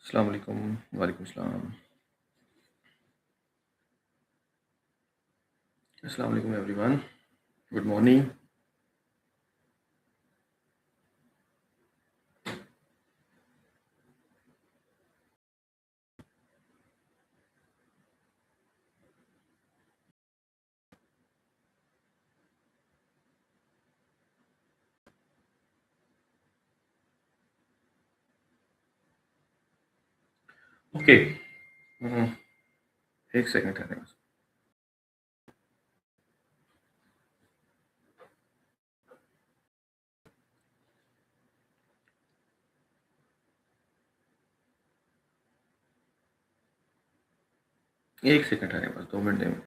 अस्सलाम वालेकुम। वालेकुम सलाम। अस्सलाम वालेकुम एवरीवन। Good morning. ओके। हम्म, एक सेकंड ठहरें बस। एक सेकंड ठहरें बस, 2 मिनट दें।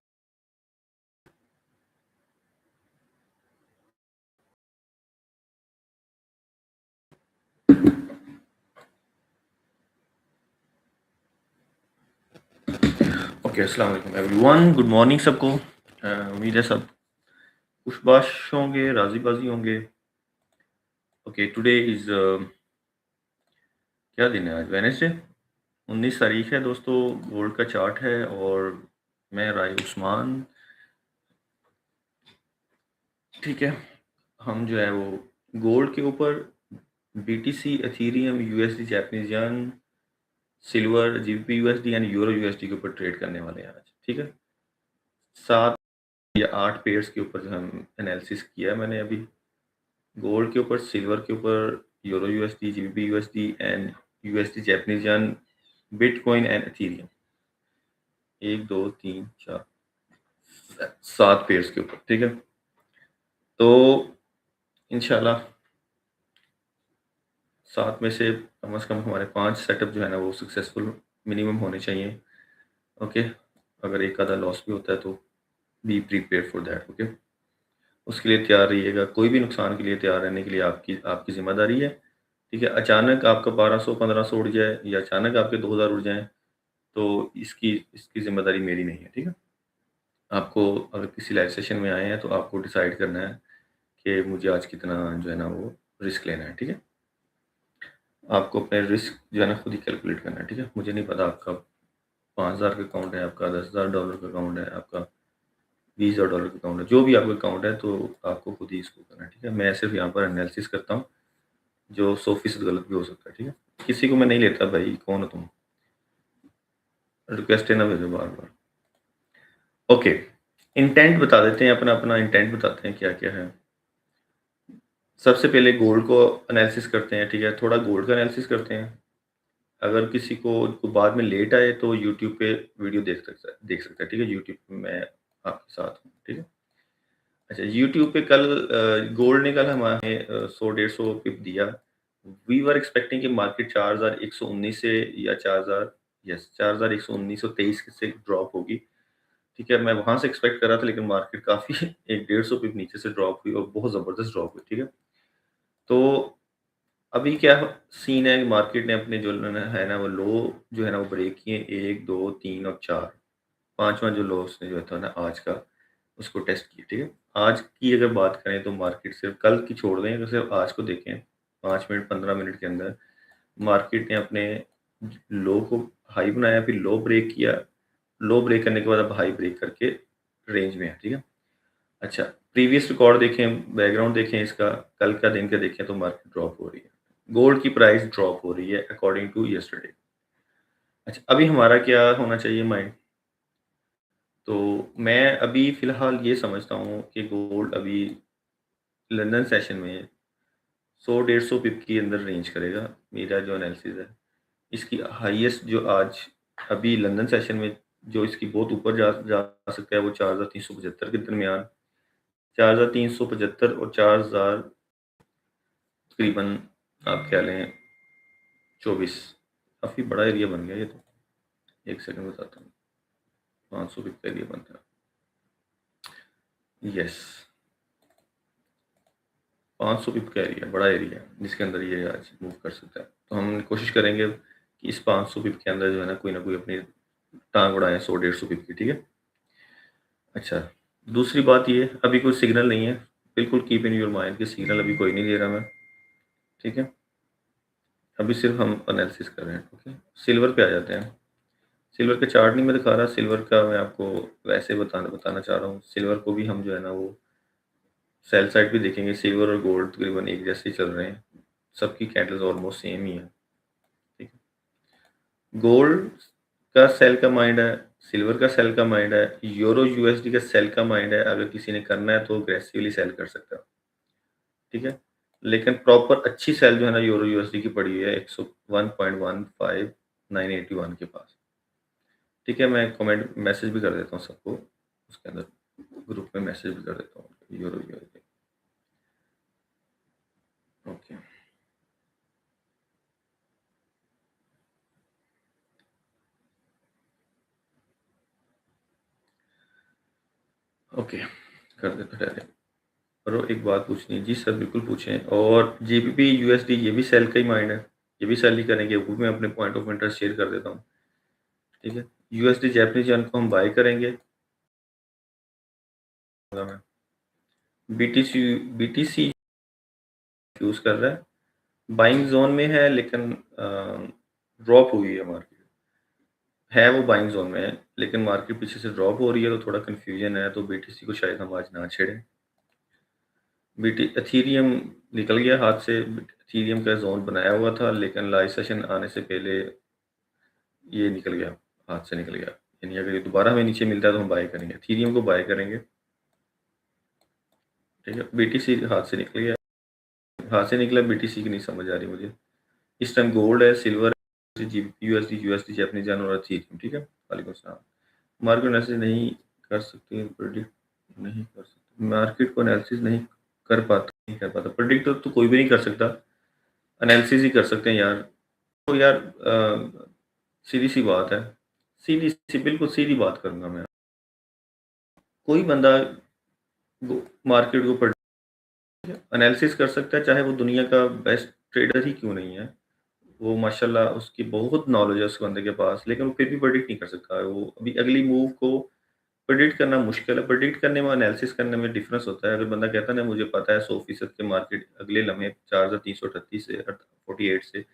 ओके, अस्सलाम वालेकुम एवरीवन। गुड मॉर्निंग सबको। उम्मीद है सब खुशबाश होंगे, राजी बाजी होंगे। ओके, टुडे इज क्या दिन है आज? वेडनेसडे, 19 तारीख है दोस्तों। गोल्ड का चार्ट है और मैं राय उस्मान। ठीक है, हम जो है वो गोल्ड के ऊपर BTC, Ethereum, USD, Japanese yen, silver, GBP USD and euro USD के ऊपर ट्रेड करने वाले हैं आज। ठीक है, 7 या 8 पेयर्स के ऊपर जो हम एनालिसिस किया है मैंने अभी। गोल्ड के ऊपर, सिल्वर के ऊपर, euro USD, GBP USD and USD, Japanese yen, bitcoin and Ethereum. 1 2 3 4 7 pairs के ऊपर। ठीक है, तो इंशाल्लाह 7 में से कम से कम हमारे 5 सेटअप जो है ना वो सक्सेसफुल मिनिमम होने चाहिए। ओके, अगर एक आधा लॉस भी होता है तो be prepare for that. Okay, उसके लिए तैयार रहिएगा। कोई भी नुकसान के लिए तैयार रहने के लिए आपकी आपकी ज़िम्मेदारी है। ठीक है, अचानक आपका 1200-1500 उड़ जाए या अचानक आपके 2000 उड़ जाएँ, तो इसकी इसकी ज़िम्मेदारी मेरी नहीं है। ठीक है? आपको अगर किसी लाइव सेशन में आए हैं तो आपको डिसाइड करना है कि मुझे आज कितना जो है ना वो रिस्क लेना है। ठीक है? आपको अपने रिस्क जो है ना खुद ही कैलकुलेट करना है। ठीक है? मुझे नहीं पता आपका 5000 का अकाउंट है, आपका $10,000 का अकाउंट है, आपका $20,000 का अकाउंट है, जो भी आपका अकाउंट है तो आपको खुद ही इसको करना है। ठीक है? मैं सिर्फ यहाँ पर एनालिसिस करता हूँ, जो 100% गलत भी हो सकता है। ठीक है? किसी को मैं नहीं लेता भाई, कौन हो तुम? रिक्वेस्ट है ना भेजो बार-बार। ओके, इंटेंट बता देते हैं, अपना अपना इंटेंट बताते हैं क्या क्या है। सबसे पहले गोल्ड को एनालिसिस करते हैं। ठीक है, थोड़ा गोल्ड का एनालिसिस करते हैं। अगर किसी को बाद में लेट आए तो यूट्यूब पे वीडियो देख सकता है। ठीक है, यूट्यूब पे मैं आपके साथ हूँ। ठीक है, अच्छा, यूट्यूब पे कल गोल्ड ने कल हमें 100-150 पिप दिया। वी वर एक्सपेक्टिंग कि मार्केट 4119 से या 4000, यस 4119-23 से ड्रॉप होगी। ठीक है, मैं वहाँ से एक्सपेक्ट कर रहा था, लेकिन मार्केट काफ़ी एक 150 पिप नीचे से ड्रॉप हुई और बहुत ज़बरदस्त ड्रॉप हुई। ठीक है, तो अभी क्या सीन है, मार्केट ने अपने जो है ना वो लो जो है ना वो ब्रेक किए, 1 2 3 और 4, पांचवा जो लो उसने जो था ना आज का, उसको टेस्ट किया। ठीक है, आज की अगर बात करें तो मार्केट सिर्फ कल की छोड़ दें, अगर सिर्फ आज को देखें 5 मिनट 15 मिनट के अंदर मार्केट ने अपने लो को हाई बनाया, फिर लो ब्रेक किया, लो ब्रेक करने के बाद अब हाई ब्रेक करके रेंज में है। ठीक है, अच्छा, प्रीवियस रिकॉर्ड देखें, बैकग्राउंड देखें इसका, कल का दिन का देखें तो मार्केट ड्रॉप हो रही है, गोल्ड की प्राइस ड्रॉप हो रही है अकॉर्डिंग टू यस्टरडे। अच्छा, अभी हमारा क्या होना चाहिए माइंड? तो मैं अभी फ़िलहाल ये समझता हूँ कि गोल्ड अभी लंदन सेशन में 100-150 पिप के अंदर रेंज करेगा। मेरा जो एनालिसिस है, इसकी हाईएस्ट जो आज अभी लंदन सेशन में जो इसकी बहुत ऊपर जा जा सकता है वो 4375 के दरमियान, 4375 और 4000 तकरीबन, आप क्या लें 24, काफ़ी बड़ा एरिया बन गया ये तो। एक सेकंड बताता हूँ, 500 पिप का एरिया बनता है। यस, 500 पिप का एरिया, बड़ा एरिया है जिसके अंदर ये आज मूव कर सकता है। तो हम कोशिश करेंगे कि इस 500 पिप के अंदर जो है ना कोई अपनी टांग उड़ाएं 100-150 पिप की। ठीक है, अच्छा, दूसरी बात ये, अभी कोई सिग्नल नहीं है, बिल्कुल कीप इन योर माइंड कि सिग्नल अभी कोई नहीं ले रहा मैं। ठीक है, अभी सिर्फ हम एनालिसिस कर रहे हैं, ओके। सिल्वर पे आ जाते हैं। सिल्वर का चार्ट नहीं मैं दिखा रहा, सिल्वर का मैं आपको वैसे बताना बताना चाह रहा हूँ। सिल्वर को भी हम जो है ना वो सेल साइड भी देखेंगे। सिल्वर और गोल्ड तकरीबन एक जैसे ही चल रहे हैं, सबकी कैंडल्स ऑलमोस्ट सेम ही है, ठीक है। गोल्ड का सेल का माइंड है, सिल्वर का सेल का माइंड है, यूरो यूएसडी का सेल का माइंड है। अगर किसी ने करना है तो अग्रेसिवली सेल कर सकता है, ठीक है। लेकिन प्रॉपर अच्छी सेल जो है ना यूरो यूएसडी की पड़ी हुई है 101.15981 के पास, ठीक है। मैं कमेंट मैसेज भी कर देता हूँ सबको, उसके अंदर ग्रुप में मैसेज भी कर देता हूँ यूरो यूएसडी, ओके। ओके, कर देता डायरेक्ट। और एक बात पूछनी है जी सर, बिल्कुल पूछें। और जीबीपी यूएसडी ये भी सेल का ही माइंड है, ये भी सेल ही करेंगे, वो भी मैं अपने पॉइंट ऑफ इंटरेस्ट शेयर कर देता हूँ, ठीक है। यूएसडी जैपनीज येन को हम बाय करेंगे, बीटीसी बीटीसी यूज कर रहा है, बाइंग जोन में है, लेकिन ड्रॉप हुई है मार्केट, है वो बाइंग जोन में है, लेकिन मार्केट पीछे से ड्रॉप हो रही है, तो थोड़ा कंफ्यूजन है, तो बीटीसी को शायद हम आज ना छेड़ें। बीटी एथीरियम निकल गया हाथ से, एथीरियम का जोन बनाया हुआ था, लेकिन लाइव सेशन आने से पहले ये निकल गया, हाथ से निकल गया। यानी अगर ये दोबारा हमें नीचे मिलता है तो हम बाय करेंगे, एथीरियम को बाय करेंगे, ठीक है। बीटीसी हाथ से निकल गया, हाथ से निकला, बीटीसी की नहीं समझ आ रही मुझे। इस टाइम गोल्ड है, सिल्वर है, यूएसडी यूएसडी जापानीज येन और एथीरियम, ठीक है। वालेकुम सलाम। मार्केट एनालिसिस नहीं कर सकते, प्रेडिक्ट नहीं कर सकते, मार्केट को एनालिसिस नहीं कर पाता। प्रेडिक्ट तो कोई भी नहीं कर सकता, एनालिसिस ही कर सकते हैं यार। तो यार सीधी सी बात है, सीधी सी बिल्कुल सीधी बात करूंगा मैं। कोई बंदा मार्केट को एनालिसिस कर सकता है, चाहे वो दुनिया का बेस्ट ट्रेडर ही क्यों नहीं है। वो माशाल्लाह उसकी बहुत नॉलेज है उस बंदे के पास, लेकिन वो फिर भी प्रेडिक्ट नहीं कर सकता। वो अभी अगली मूव को प्रेडिक्ट करना मुश्किल है। प्रेडिक्ट करने में एनालिसिस करने में डिफरेंस होता है। अगर बंदा कहता है ना मुझे पता है 100% के मार्केट अगले लम्हे 4338 से 48 से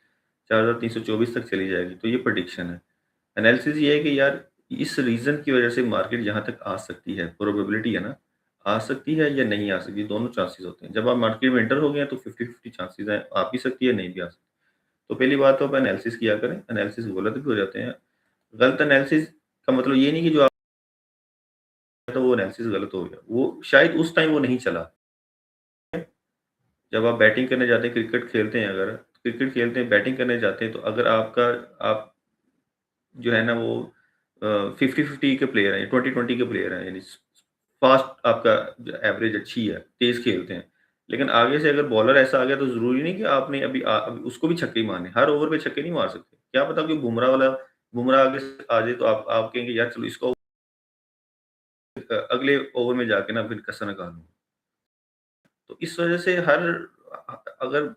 4324 तक चली जाएगी, तो ये प्रेडिक्शन है। एनालिसिस ये है कि यार इस रीज़न की वजह से मार्केट यहाँ तक आ सकती है, प्रोबेबिलिटी है ना, आ सकती है या नहीं आ सकती, दोनों चांसेस होते हैं। जब आप मार्केट में एंटर हो गए हैं तो 50-50 चांसेस हैं, आ भी सकती है, नहीं भी आ सकती। तो पहली बात तो आप एनालिसिस किया करें, एनालिसिस गलत भी हो जाते हैं। गलत एनालिसिस का मतलब ये नहीं कि जो आप तो वो एनालिसिस गलत हो गया, वो शायद उस टाइम वो नहीं चला। जब आप बैटिंग करने जाते हैं, क्रिकेट खेलते हैं, अगर क्रिकेट खेलते हैं, बैटिंग करने जाते हैं, तो अगर आप जो है ना वो 50-50 के प्लेयर हैं, 20-20 के प्लेयर हैं, यानी फास्ट आपका जो एवरेज अच्छी है, तेज़ खेलते हैं। लेकिन आगे से अगर बॉलर ऐसा आ गया तो ज़रूरी नहीं कि आपने अभी उसको भी छक्के ही मारने, हर ओवर पे छक्के नहीं मार सकते। क्या पता कि बुमराह आगे से आ जाए तो आप कहेंगे यार चलो इसको अगले ओवर में जाके ना फिर कसर निकालूँ। तो इस वज़ह से अगर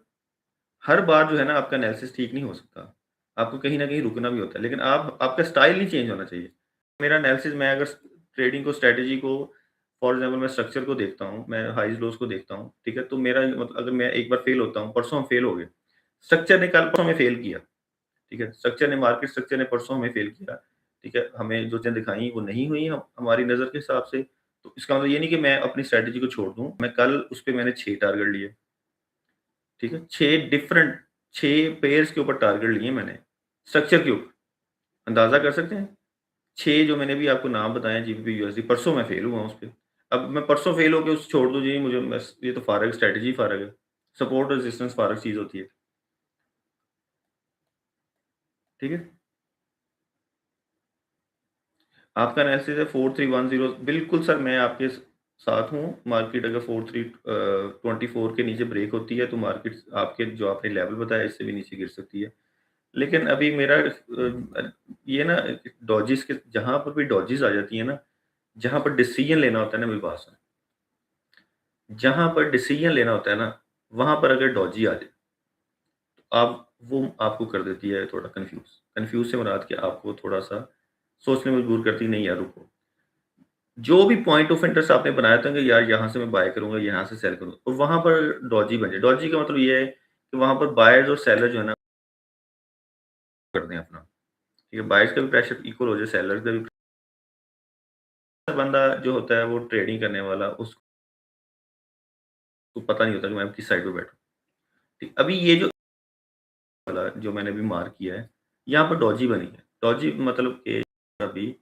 हर बार जो है ना आपका एनालिसिस ठीक नहीं हो सकता। आपको कहीं न कहीं रुकना भी होता है, लेकिन आपका स्टाइल नहीं चेंज होना चाहिए। मेरा एनालिसिस मैं अगर ट्रेडिंग को, स्ट्रैटेजी को, फॉर एग्ज़ाम्पल मैं स्ट्रक्चर को देखता हूँ, मैं हाइज़ लोज़ को देखता हूँ, ठीक है? तो मेरा मतलब अगर मैं एक बार फेल होता हूँ, परसों हम फेल हो गए। स्ट्रक्चर ने कल परसों हमें फेल किया, ठीक है? मार्केट स्ट्रक्चर ने परसों हमें फेल किया, ठीक है? हमें जो चीज़ें दिखाई वो नहीं हुई हमारी नज़र के हिसाब से। तो इसका मतलब ये नहीं कि मैं अपनी स्ट्रैटेजी को छोड़ दूँ। मैं कल उस पे मैंने 6 टारगेट लिए, ठीक है? 6 पेयर्स के ऊपर टारगेट लिए मैंने, स्ट्रक्चर के ऊपर। अंदाज़ा कर सकते हैं? 6 जो मैंने भी आपको नाम बताए जीबीपी, यूएसडी, परसों मैं फेल हुआ उस पे। अब मैं परसों फेल हो के उसे छोड़ दूँ जी, मुझे बस ये तो फ़ारग स्ट्रैटेजी फ़ारग है। सपोर्ट रेजिस्टेंस फ़ारग चीज़ होती है, ठीक है? आपका एनालिसिस है 4310, बिल्कुल सर मैं आपके साथ हूँ। मार्केट अगर 24 के नीचे ब्रेक होती है तो मार्केट आपके जो आपने लेवल बताया इससे भी नीचे गिर सकती है। लेकिन अभी मेरा ये ना डॉजेस के जहाँ पर भी डॉजेस आ जाती है ना, जहाँ पर डिसीजन लेना होता है ना, मेरी बात सुनें, जहाँ पर डिसीजन लेना होता है ना, वहाँ पर अगर डॉजी आ जाए, तो आप वो आपको कर देती है थोड़ा कन्फ्यूज़। कन्फ्यूज़ से मुराद कि आपको थोड़ा-सा सोचने में मजबूर करती है, नहीं यार रुको। जो भी पॉइंट ऑफ इंटरेस्ट आपने बनाया था कि यार यहाँ से मैं बाय करूँगा, यहाँ से सेल करूँगा, और वहाँ पर डॉजी बन जाए। डॉजी का मतलब ये है कि वहाँ पर बायर्स और सेलर जो है ना कर दें अपना, ठीक है? बायर्स का भी प्रेशर इक्वल हो जाए, सेलर का भी। बंदा जो होता है वो ट्रेडिंग करने वाला, उसको पता नहीं होता कि मैं किस साइड पे बैठूँ। ठीक, अभी ये जो वाला जो मैंने अभी मार्क किया है, यहाँ पर डॉजी बनी है। डॉजी मतलब कि अभी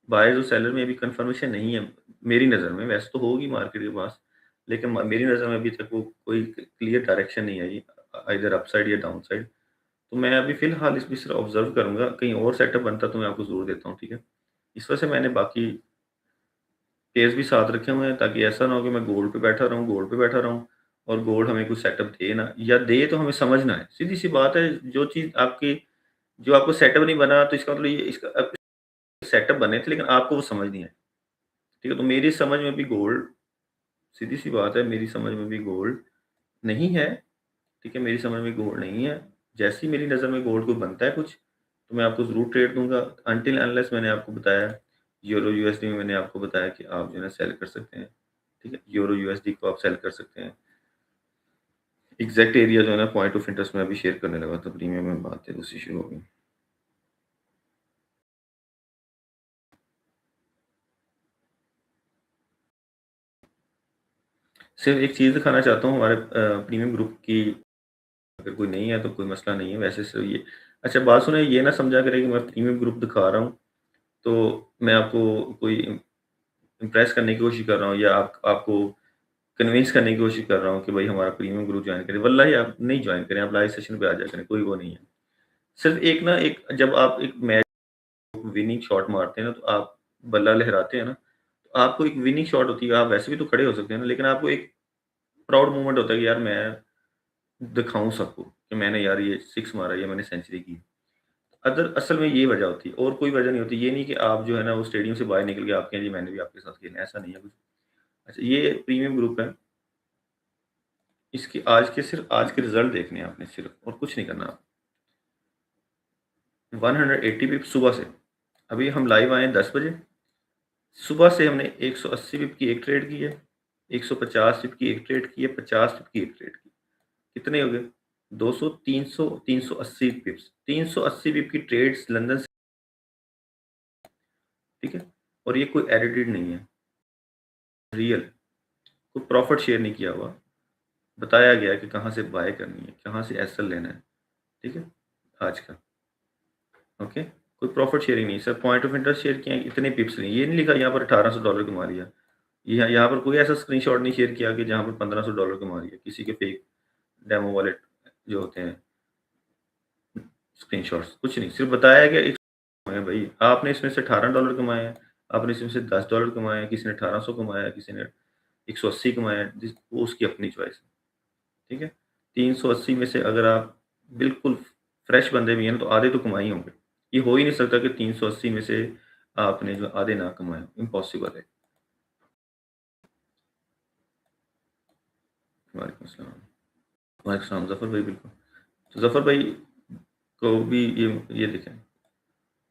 बायर्स और सेलर में अभी कन्फर्मेशन नहीं है मेरी नज़र में, वैसे तो होगी मार्केट के पास, लेकिन मेरी नज़र में अभी तक वो कोई क्लियर डायरेक्शन नहीं आई, आइदर अपसाइड या डाउनसाइड। तो मैं अभी फ़िलहाल इसमें सिर्फ ऑब्ज़र्व करूँगा, कहीं और सेटअप बनता तो मैं आपको ज़रूर देता हूँ, ठीक है? इस वजह से मैंने बाकी पेयर्स भी साथ रखे हुए हैं, ताकि ऐसा ना हो कि मैं गोल्ड पे बैठा रहूँ और गोल्ड हमें कुछ सेटअप दे ना, या दे तो हमें समझ ना आए। सीधी-सी बात है, जो चीज़ आपकी जो आपको सेटअप नहीं बना, तो इसका मतलब ये इसका सेटअप बने थे, लेकिन आपको वो समझ नहीं आए, ठीक है? तो मेरी समझ में भी गोल्ड, सीधी-सी बात है, मेरी समझ में भी गोल्ड नहीं है, ठीक है? मेरी समझ में गोल्ड नहीं है। जैसे ही मेरी नज़र में गोल्ड को बनता है कुछ, तो मैं आपको ज़रूर ट्रेड दूँगा। अनटिल अनलेस मैंने आपको बताया, यूरो यूएसडी में मैंने आपको बताया कि आप जो है ना सेल कर सकते हैं, ठीक है? यूरो यूएसडी को आप सेल कर सकते हैं। एग्ज़ैक्ट एरिया जो है ना पॉइंट ऑफ इंटरेस्ट मैं अभी शेयर करने लगा था, प्रीमियम में बात है दूसरी शुरू हो गई। सिर्फ़ एक चीज़ दिखाना चाहता हूँ हमारे प्रीमियम ग्रुप की, अगर कोई नहीं है तो कोई मसला नहीं है, वैसे सिर्फ़ ये अच्छा बात सुने, ये ना समझा करें कि मैं प्रीमियम ग्रुप दिखा रहा हूँ, तो मैं आपको कोई इम्प्रेस करने की कोशिश कर रहा हूँ, या आपको कन्विंस करने की कोशिश कर रहा हूँ कि भाई हमारा प्रीमियम ग्रुप जॉइन करें। वल्लाही आप नहीं जॉइन करें, आप लाइव सेशन पे आ जाया करें, कोई वो नहीं है। सिर्फ़ एक ना एक जब आप एक मैच विनिंग शॉट मारते हैं ना, तो आप बल्ला लहराते हैं ना, तो आपको एक विनिंग शॉट होती है, आप वैसे भी तो खड़े हो सकते हैं ना, लेकिन आपको एक प्राउड मोमेंट होता है कि यार मैं दिखाऊँ सबको कि मैंने यार ये 6 मारा या मैंने सेंचुरी की। असल में ये वजह होती है, और कोई वजह नहीं होती। ये नहीं कि आप जो है ना वो स्टेडियम से बाहर निकल के आप कहें जी मैंने भी आपके साथ खेलना है, ऐसा नहीं है कुछ। अच्छा, ये प्रीमियम ग्रुप है, इसकी आज के रिज़ल्ट देखने हैं आपने सिर्फ़, और कुछ नहीं करना। 180 पिप सुबह से, अभी हम लाइव आए हैं 10 बजे, सुबह से हमने 180 पिप की एक ट्रेड की है, 150 पिप की एक ट्रेड की है, 50 पिप की एक ट्रेड की। कितने हो गए? 200, 300, 380 पिप्स, 380 पिप की ट्रेड्स लंदन से, ठीक है? और ये कोई एडिटेड नहीं है, रियल, कोई प्रॉफिट शेयर नहीं किया हुआ। बताया गया है कि कहाँ से बाय करनी है, कहाँ से एसएल लेना है, ठीक है? आज का, ओके? कोई प्रॉफिट शेयरिंग नहीं, सिर्फ पॉइंट ऑफ इंटरेस्ट शेयर किए हैं, इतने पिप्स लिए। ये नहीं लिखा यहाँ पर $1800 कमा लिया। यहाँ पर कोई ऐसा स्क्रीनशॉट नहीं शेयर किया कि जहाँ पर $1500 कमा लिया, किसी के फेक डेमो वाले जो होते हैं स्क्रीनशॉट्स, कुछ नहीं, सिर्फ बताया गया एक है भाई, आपने इसमें से $18 कमाए हैं, आपने इसमें से $10 कमाए हैं, किसी ने 1800 कमाया है, किसी ने 180 कमाया है, वो उसकी अपनी चॉइस है, ठीक है? 380 में से अगर आप बिल्कुल फ्रेश बंदे भी हैं तो आधे तो कमाए ही होंगे। ये हो ही नहीं सकता कि 380 में से आपने जो आधे ना कमाए, इम्पॉसिबल है। वालेकुम अस्सलाम। वालेकुम सलाम ज़फ़र भाई, बिल्कुल। तो ज़फ़र भाई को भी ये देखें,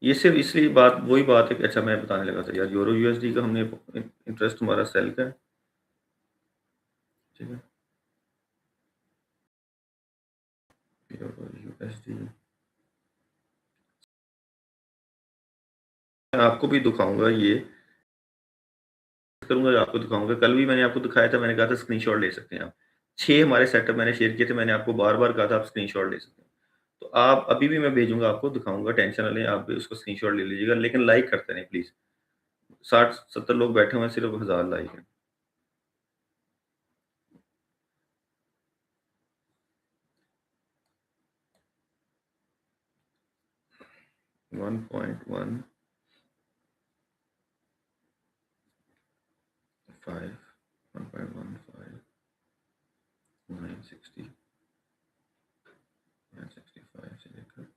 ये सिर्फ़ इसलिए बात वही बात है कि अच्छा मैं बताने लगा था यार, यूरो यूएसडी का हमने इंटरेस्ट हमारा सेल का है, ठीक है? यूरो यूएसडी मैं आपको भी दिखाऊँगा ये, करूँगा आपको दिखाऊँगा। कल भी मैंने आपको दिखाया था, मैंने कहा था स्क्रीनशॉट ले सकते हैं आप। 6 हमारे सेटअप मैंने शेयर किए थे, मैंने आपको बार-बार कहा था आप स्क्रीनशॉट ले सकते हैं। तो आप अभी भी मैं भेजूँगा आपको, दिखाऊँगा, टेंशन ना लें, आप भी उसको स्क्रीनशॉट ले लीजिएगा, लेकिन लाइक करते रहें प्लीज़। 60-70 लोग बैठे हुए हैं, सिर्फ़ 1000 लाइक हैं। 1.15, 1.15, 960, 965 से लेकर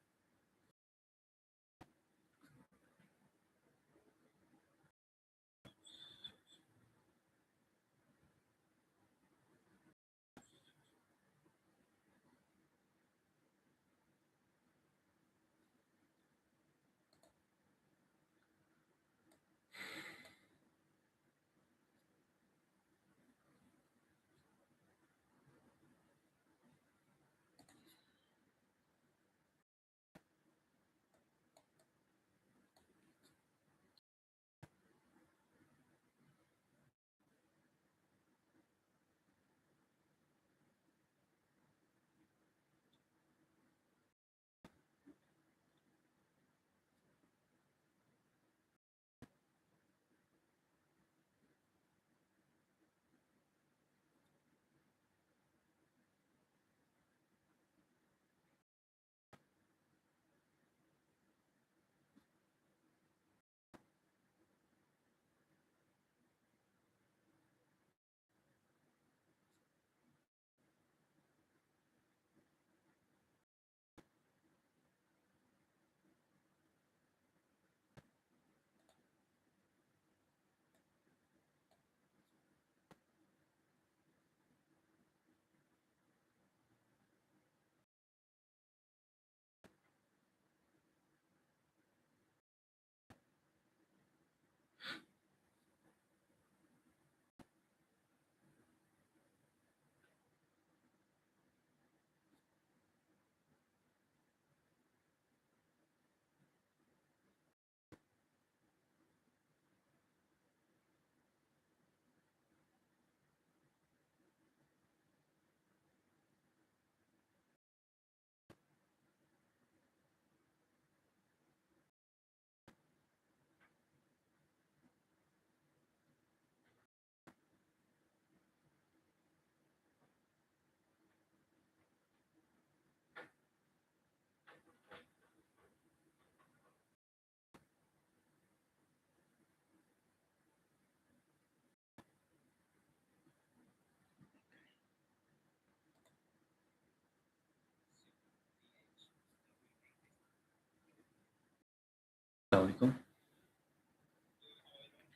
अस्सलाम वालेकुम।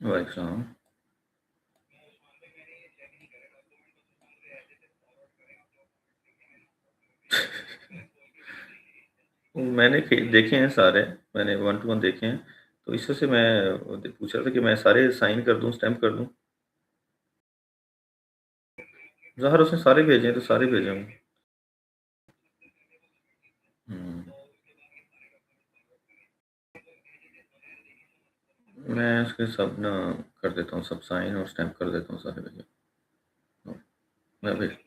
वालेकुम सलाम। मैंने देखे हैं सारे, मैंने वन टू वन देखे हैं, तो इस वजह से मैं पूछ रहा था कि मैं सारे साइन कर दूं, स्टैम्प कर दूं। ज़ाहिर उसने सारे भेजे हैं तो सारे भेजे होंगे। हम्म, मैं उसके सब ना कर देता हूँ, सब साइन और स्टैम्प कर देता हूँ सारे भेजे। मैं भेज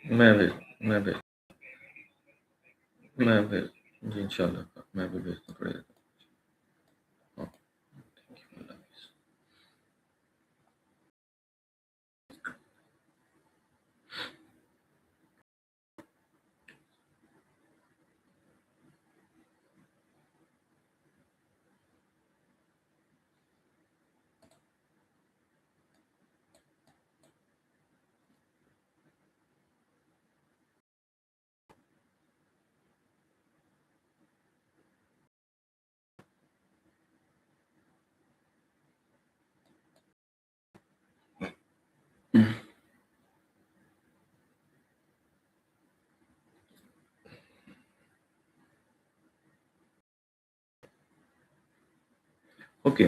मैं भेज मैं भेज मैं भेज जी इंशाल्लाह मैं भी भेजता हूँ थोड़ी देर में। थैंक यू, अल्लाह हाफिज़। ओके,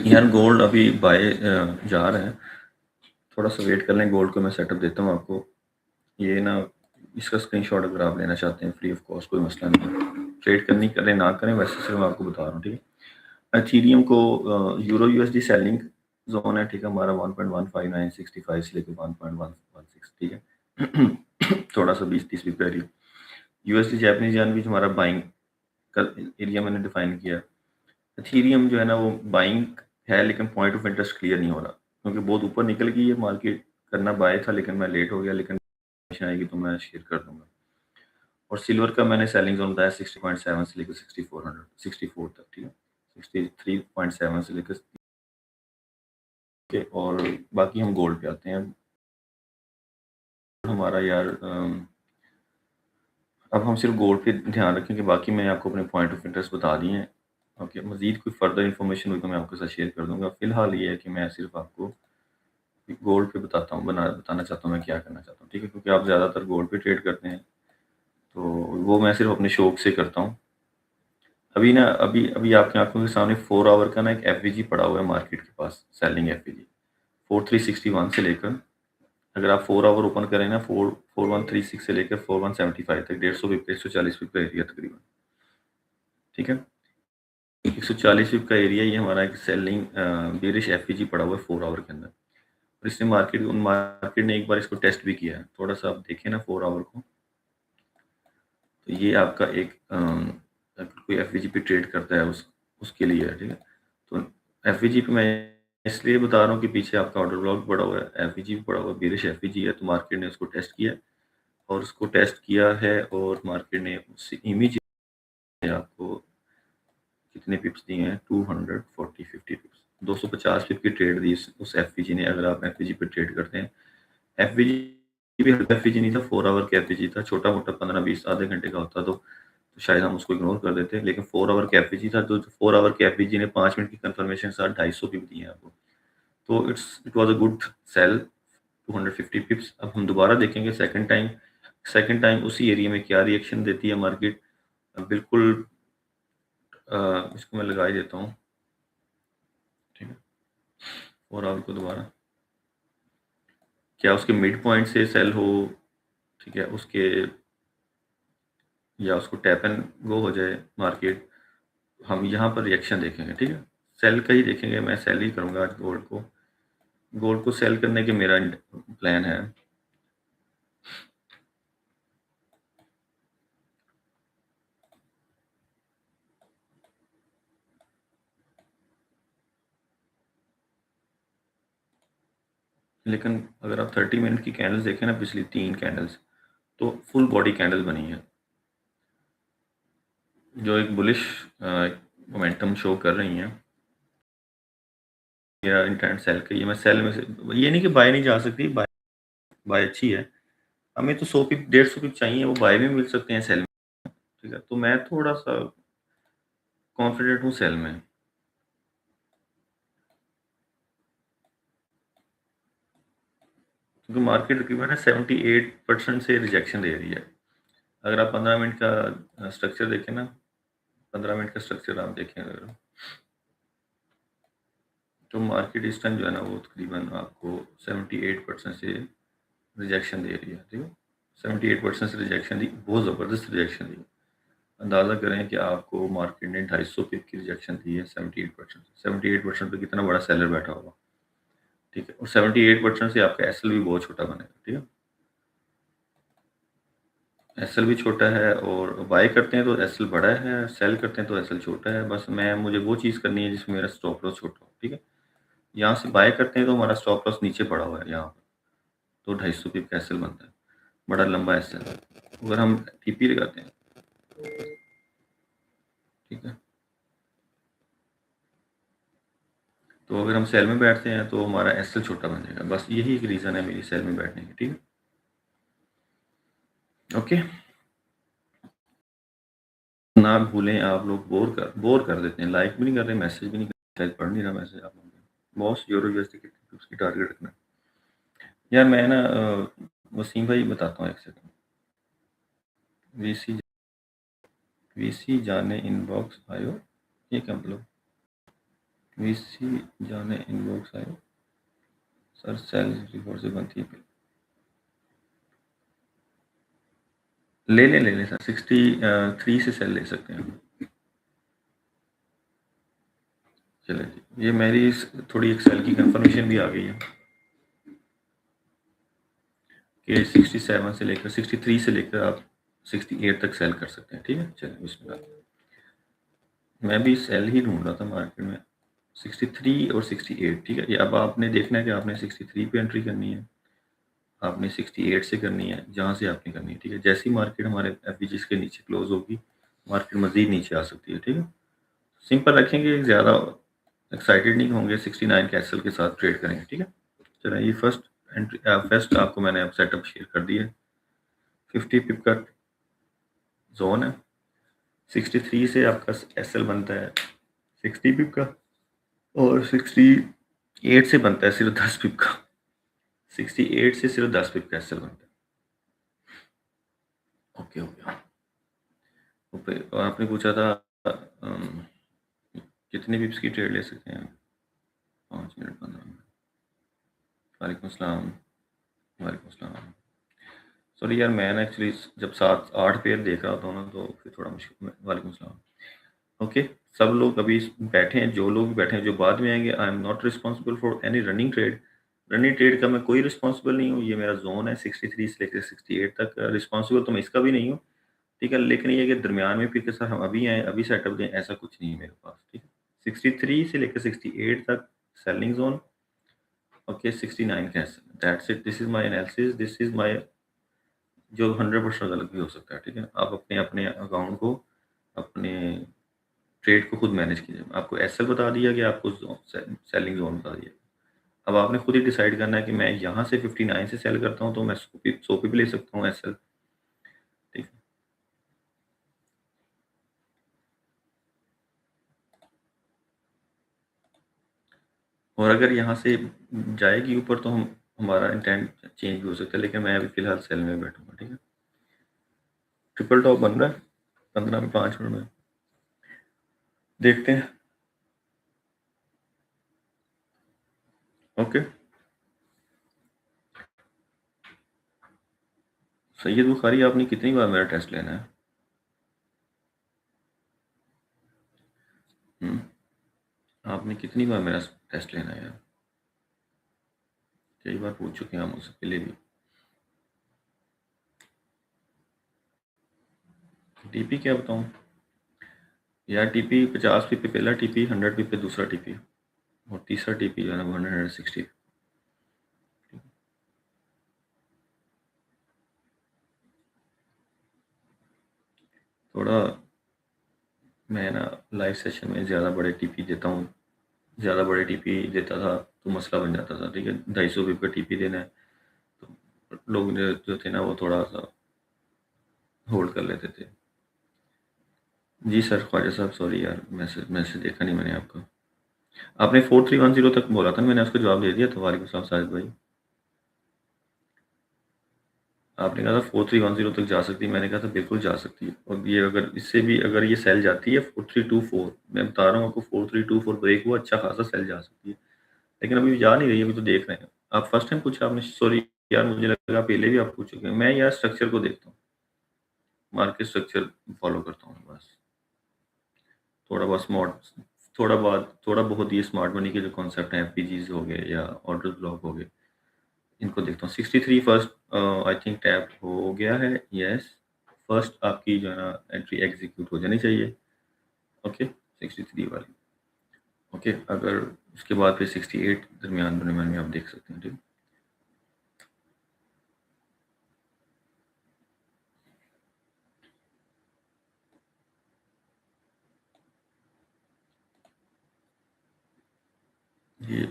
यार गोल्ड अभी बाय जा रहा है, थोड़ा सा वेट कर लें, गोल्ड को मैं सेटअप देता हूँ आपको। ये ना, इसका स्क्रीनशॉट अगर आप लेना चाहते हैं फ्री ऑफ कॉस्ट, कोई मसला नहीं है। ट्रेड करनी करें ना करें, वैसे सिर्फ मैं आपको बता रहा हूँ, ठीक है। एथीरियम को यूरो यूएसडी सेलिंग जोन है, ठीक है, हमारा 1.15965 से लेकर 1.116, ठीक है। थोड़ा सा 20-30 भी पहले यूएसडी जैपनीज यान भी हमारा बाइंग का एरिया मैंने डिफाइन किया। एथीरियम जो है ना वो बाइंग है, लेकिन पॉइंट ऑफ इंटरेस्ट क्लियर नहीं हो रहा, क्योंकि बहुत ऊपर निकल गई है मार्केट। करना बाय था लेकिन मैं लेट हो गया, लेकिन आएगी तो मैं शेयर कर दूंगा। और सिल्वर का मैंने सेलिंग जोन बताया 60.7 से लेकर 6400 64 तक, ठीक है, 63.7 से लेकर के। और बाकी हम गोल्ड पे आते हैं। हमारा यार अब हम सिर्फ गोल्ड पे ध्यान रखें कि बाकी मैं आपको अपने पॉइंट ऑफ इंटरेस्ट बता दिए हैं। ओके, मजीद कोई फर्दर इन्फॉर्मेशन हुई तो मैं आपके साथ शेयर कर दूंगा। फिलहाल ये है कि मैं सिर्फ आपको गोल्ड पे बताना चाहता हूँ मैं क्या करना चाहता हूँ, ठीक है, क्योंकि आप ज़्यादातर गोल्ड पे ट्रेड करते हैं, तो वो मैं सिर्फ अपने शौक से करता हूँ। अभी ना, अभी अभी आपकी आंखों के सामने 4 आवर का ना एक एफवीजी पड़ा हुआ है मार्केट के पास, सेलिंग एफवीजी 4361 से लेकर, अगर आप 4 आवर ओपन करें ना, 4136 से लेकर 4175 तक, 150 पिप 140 पिप का एरिया तकरीबन, ठीक है। 140 पिप का एरिया, ये हमारा एक सेलिंग बेरिश एफवीजी पड़ा हुआ है 4 आवर के अंदर। और इसने मार्केट ने एक बार इसको टेस्ट भी किया है, थोड़ा सा आप देखें ना 4 आवर को, तो ये आपका एक अगर कोई एफवीजी पे ट्रेड करता है उसके लिए है, ठीक है। तो एफवीजी पे मैं इसलिए बता रहा हूँ कि पीछे आपका ऑर्डर ब्लॉक पड़ा हुआ है, एफवीजी भी पड़ा हुआ है, बेरिश एफवीजी है, तो मार्केट ने उसको टेस्ट किया है। और उसको टेस्ट किया है और मार्केट ने उससे इमीडिएट आपको कितने पिप्स दिए हैं, 250 250 पिप की ट्रेड दी उस एफवीजी ने, अगर आप एफवीजी पे ट्रेड करते हैं। एफवीजी भी एफवीजी नहीं था, 4 आवर का एफवीजी था, छोटा मोटा 15-20 आधे घंटे का होता तो शायद हम उसको इग्नोर कर देते, लेकिन 4 आवर का एफवीजी था, तो 4 आवर के एफवीजी ने 5 मिनट की कंफर्मेशन के साथ 250 पिप दिए हैं आपको। तो it was a good sell, 250 pips. अब हम दोबारा देखेंगे सेकंड टाइम उसी एरिया में क्या रिएक्शन देती है मार्केट। बिल्कुल इसको मैं लगा ही देता हूँ, ठीक है, 4 आवर को दोबारा, क्या उसके मिड पॉइंट से सेल हो, ठीक है, उसके या उसको टैप एंड गो हो जाए मार्केट, हम यहाँ पर रिएक्शन देखेंगे, ठीक है। सेल का ही देखेंगे, मैं सेल ही करूँगा आज गोल्ड को सेल करने के मेरा प्लान है। लेकिन अगर आप 30 मिनट की कैंडल्स देखें ना, पिछली 3 कैंडल्स, तो फुल बॉडी कैंडल बनी है, जो एक बुलिश मोमेंटम शो कर रही हैं। या इंटेंट सेल का, ये मैं सेल में से, ये नहीं कि बाय नहीं जा सकती, बाय बाय अच्छी है। हमें तो 100 पिप 150 पिप चाहिए, वो बाय में मिल सकते हैं सेल में, ठीक है। तो मैं थोड़ा सा कॉन्फिडेंट हूँ सेल में, क्योंकि मार्केट तकरीबन है 78% से रिजेक्शन दे रही है। अगर आप 15 मिनट का स्ट्रक्चर देखें ना, 15 मिनट का स्ट्रक्चर आप देखें अगर, तो मार्केट इस टाइम जो है ना वो तकरीबन आपको 78% से रिजेक्शन दे रही है, ठीक है। 78% से रिजेक्शन दी, बहुत ज़बरदस्त रिजेक्शन दी। अंदाज़ा करें कि आपको मार्केट ने 250 पिप की रिजेक्शन दी है 78%। 78% पे कितना बड़ा सेलर बैठा होगा, ठीक है। और 78% से आपका एसएल भी बहुत छोटा बनेगा, ठीक है। एसएल भी छोटा है, और बाय करते हैं तो एसएल बड़ा है, सेल करते हैं तो एसएल छोटा है। बस मुझे वो चीज़ करनी है जिसमें मेरा स्टॉप लॉस छोटा हो, ठीक है। यहाँ से बाय करते हैं तो हमारा स्टॉप लॉस नीचे पड़ा हुआ है यहाँ पर, तो 250 पिप का एसएल बनता है, बड़ा लंबा एसएल। अगर हम टीपी लगाते हैं, ठीक है, तो अगर हम सेल में बैठते हैं तो हमारा एसएल छोटा बन जाएगा। बस यही एक रीज़न है मेरी सेल में बैठने की, ठीक है। ओके, ना भूलें आप लोग बोर कर देते हैं, लाइक भी नहीं कर रहे, मैसेज भी नहीं कर रहे, शायद पढ़ नहीं रहा मैसेज आप लोगों के। बॉस यूरो यूएसडी की उसकी टारगेट रखना है। यार मैं ना वसीम भाई बताता हूँ, एक सेकंड। वीसी वीसी जाने इनबॉक्स आयो, ये क्या मतलब? वीसी जाने इनबॉक्स आयो सर, सेल रिपोर्ट से बनती है। ले लें सर, 63 से सेल ले सकते हैं। चले जी, ये मेरी थोड़ी एक सेल की कंफर्मेशन भी आ गई है कि 67 से लेकर 63 से लेकर आप 68 तक सेल कर सकते हैं, ठीक है। चलिए बिस्मिल्लाह। मैं भी सेल ही ढूंढ रहा था मार्केट में, 63 और 68, ठीक है। ये अब आपने देखना है कि आपने 63 पे एंट्री करनी है, आपने 68 से करनी है, जहाँ से आपने करनी है, ठीक है। जैसी मार्केट हमारे एफबीजीस के नीचे क्लोज होगी, मार्केट मजीद नीचे आ सकती है, ठीक है। सिंपल रखेंगे, ज़्यादा एक्साइटेड नहीं होंगे, 69 कैसल के साथ ट्रेड करेंगे, ठीक है। चलिए, ये फर्स्ट आपको मैंने अब सेटअप शेयर कर दिया है। 50 पिप का जोन है, 63 से आपका एसएल बनता है 60 पिप का, और 68 से बनता है सिर्फ 10 पिप का। 68 से सिर्फ 10 पिप का एसएल बनता है। Okay okay okay. और आपने पूछा था कितने पिप्स की ट्रेड ले सकते हैं? 5 मिनट 15 मिनट। वालेकुम सलाम। वालेकुम सलाम। सॉरी यार, मैं ना एक्चुअली जब 7-8 पेयर देख रहा होता हूँ ना, तो फिर थोड़ा मुश्किल। वालेकुम सलाम। ओके, सब लोग अभी बैठे हैं, जो लोग बैठे हैं, जो बाद में आएंगे, I am not responsible for any running trade. Running trade का मैं कोई रिस्पॉन्सिबल नहीं हूँ, ये मेरा जोन है 63 से लेकर 68 तक। रिस्पॉन्सिबल तो मैं इसका भी नहीं हूँ, ठीक है। लेकिन ये कि दरमियान में फिर के सर हम अभी आए, अभी सेटअप दें, ऐसा कुछ नहीं है मेरे पास, ठीक है। 63 से लेकर 68 तक selling zone, okay. 69 cancel, that's it, this is my analysis, this is my, जो 100% गलत भी हो सकता है, ठीक है। आप अपने अपने अकाउंट को, अपने ट्रेड को खुद मैनेज कीजिए। आपको एसएल बता दिया गया, आपको सेलिंग जोन बता दिया। अब आपने खुद ही डिसाइड करना है कि मैं यहाँ से 59 से सेल करता हूँ तो मैं 100 पे भी ले सकता हूँ एसएल, ठीक है। और अगर यहाँ से जाएगी ऊपर तो हम, हमारा इंटेंट चेंज भी हो सकता है, लेकिन मैं अभी फिलहाल सेल में बैठूंगा, ठीक है। ट्रिपल टॉप बन रहा है 15 में, 5 मिनट में देखते हैं। ओके, सैयद बुखारी, आपने कितनी बार मेरा टेस्ट लेना है? हम्म, आपने कितनी बार मेरा टेस्ट लेना है यार? कई बार पूछ चुके हैं हम, उससे पहले भी। टीपी क्या बताऊँ यार? टीपी 50 पी पे पहला टीपी, 100 पी पे दूसरा टीपी, और तीसरा टीपी जो है ना वो 160। थोड़ा मैं ना लाइव सेशन में ज़्यादा बड़े टीपी देता हूँ, ज़्यादा बड़े टीपी देता था तो मसला बन जाता था, ठीक है। 250 पी का टीपी देना है तो लोग जो थे ना वो थोड़ा सा होल्ड कर लेते थे। जी सर, ख्वाजा साहब सॉरी यार, मैसेज मैसेज देखा नहीं मैंने आपका। आपने 4310 तक बोला था, मैंने उसका जवाब दे दिया था। वालेकुम सलाम साजिद भाई। आपने कहा था 4310 तक जा सकती है, मैंने कहा था बिल्कुल जा सकती है। और ये अगर इससे भी अगर ये सेल जाती है 4324, मैं बता रहा हूँ आपको, 4324 ब्रेक हुआ, अच्छा खासा सेल जा सकती है। लेकिन अभी जा नहीं रही है, अभी तो देख रहे हैं। आप फर्स्ट टाइम पूछा आपने, सॉरी यार, मुझे लगा पहले भी आप पूछ चुके हैं। मैं यार स्ट्रक्चर को देखता हूँ, मार्केट स्ट्रक्चर फॉलो करता हूँ बस। थोड़ा बहुत स्मार्ट, थोड़ा बहुत ये स्मार्ट मनी के जो कॉन्सेप्ट हैं, एफपीजीज हो गए या ऑर्डर ब्लॉक हो गए, इनको देखता हूँ। 63 फर्स्ट आई थिंक टैप हो गया है, यस। फर्स्ट आपकी जो है ना एंट्री एग्जीक्यूट हो जानी चाहिए। ओके, 63 वाली। ओके, अगर उसके बाद फिर 68 दरमियान दरमियान में आप देख सकते हैं, ठीक है। ये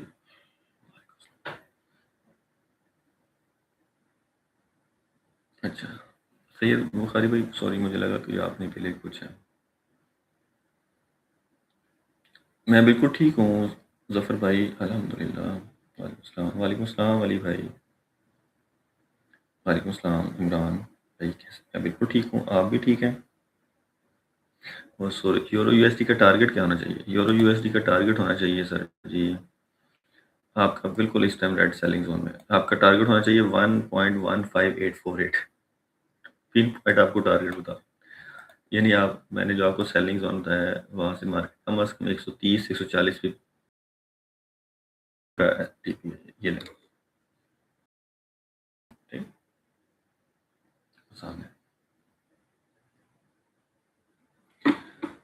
अच्छा, सैयद बुखारी भाई सॉरी, मुझे लगा कि आपने पहले पूछा है। मैं बिल्कुल ठीक हूँ जफ़र भाई, अल्हम्दुलिल्लाह। वालेकुम सलाम अली भाई। वालेकुम सलाम इमरान भाई, कैसे? मैं बिल्कुल ठीक हूँ, आप भी ठीक हैं? और सॉरी, यूरो यूएसडी का टारगेट क्या होना चाहिए? यूरो यूएसडी का टारगेट होना चाहिए सर जी, आपका बिल्कुल इस टाइम रेड सेलिंग जोन में है। आपका टारगेट होना चाहिए 1.15848। पिन पॉइंट आपको टारगेट बता, यानी आप, मैंने जो आपको सेलिंग जोन बताया है वहां से मार्केट कम अज कम 130 140 पिप का टीपी है, ये लें, ठीक, सामने।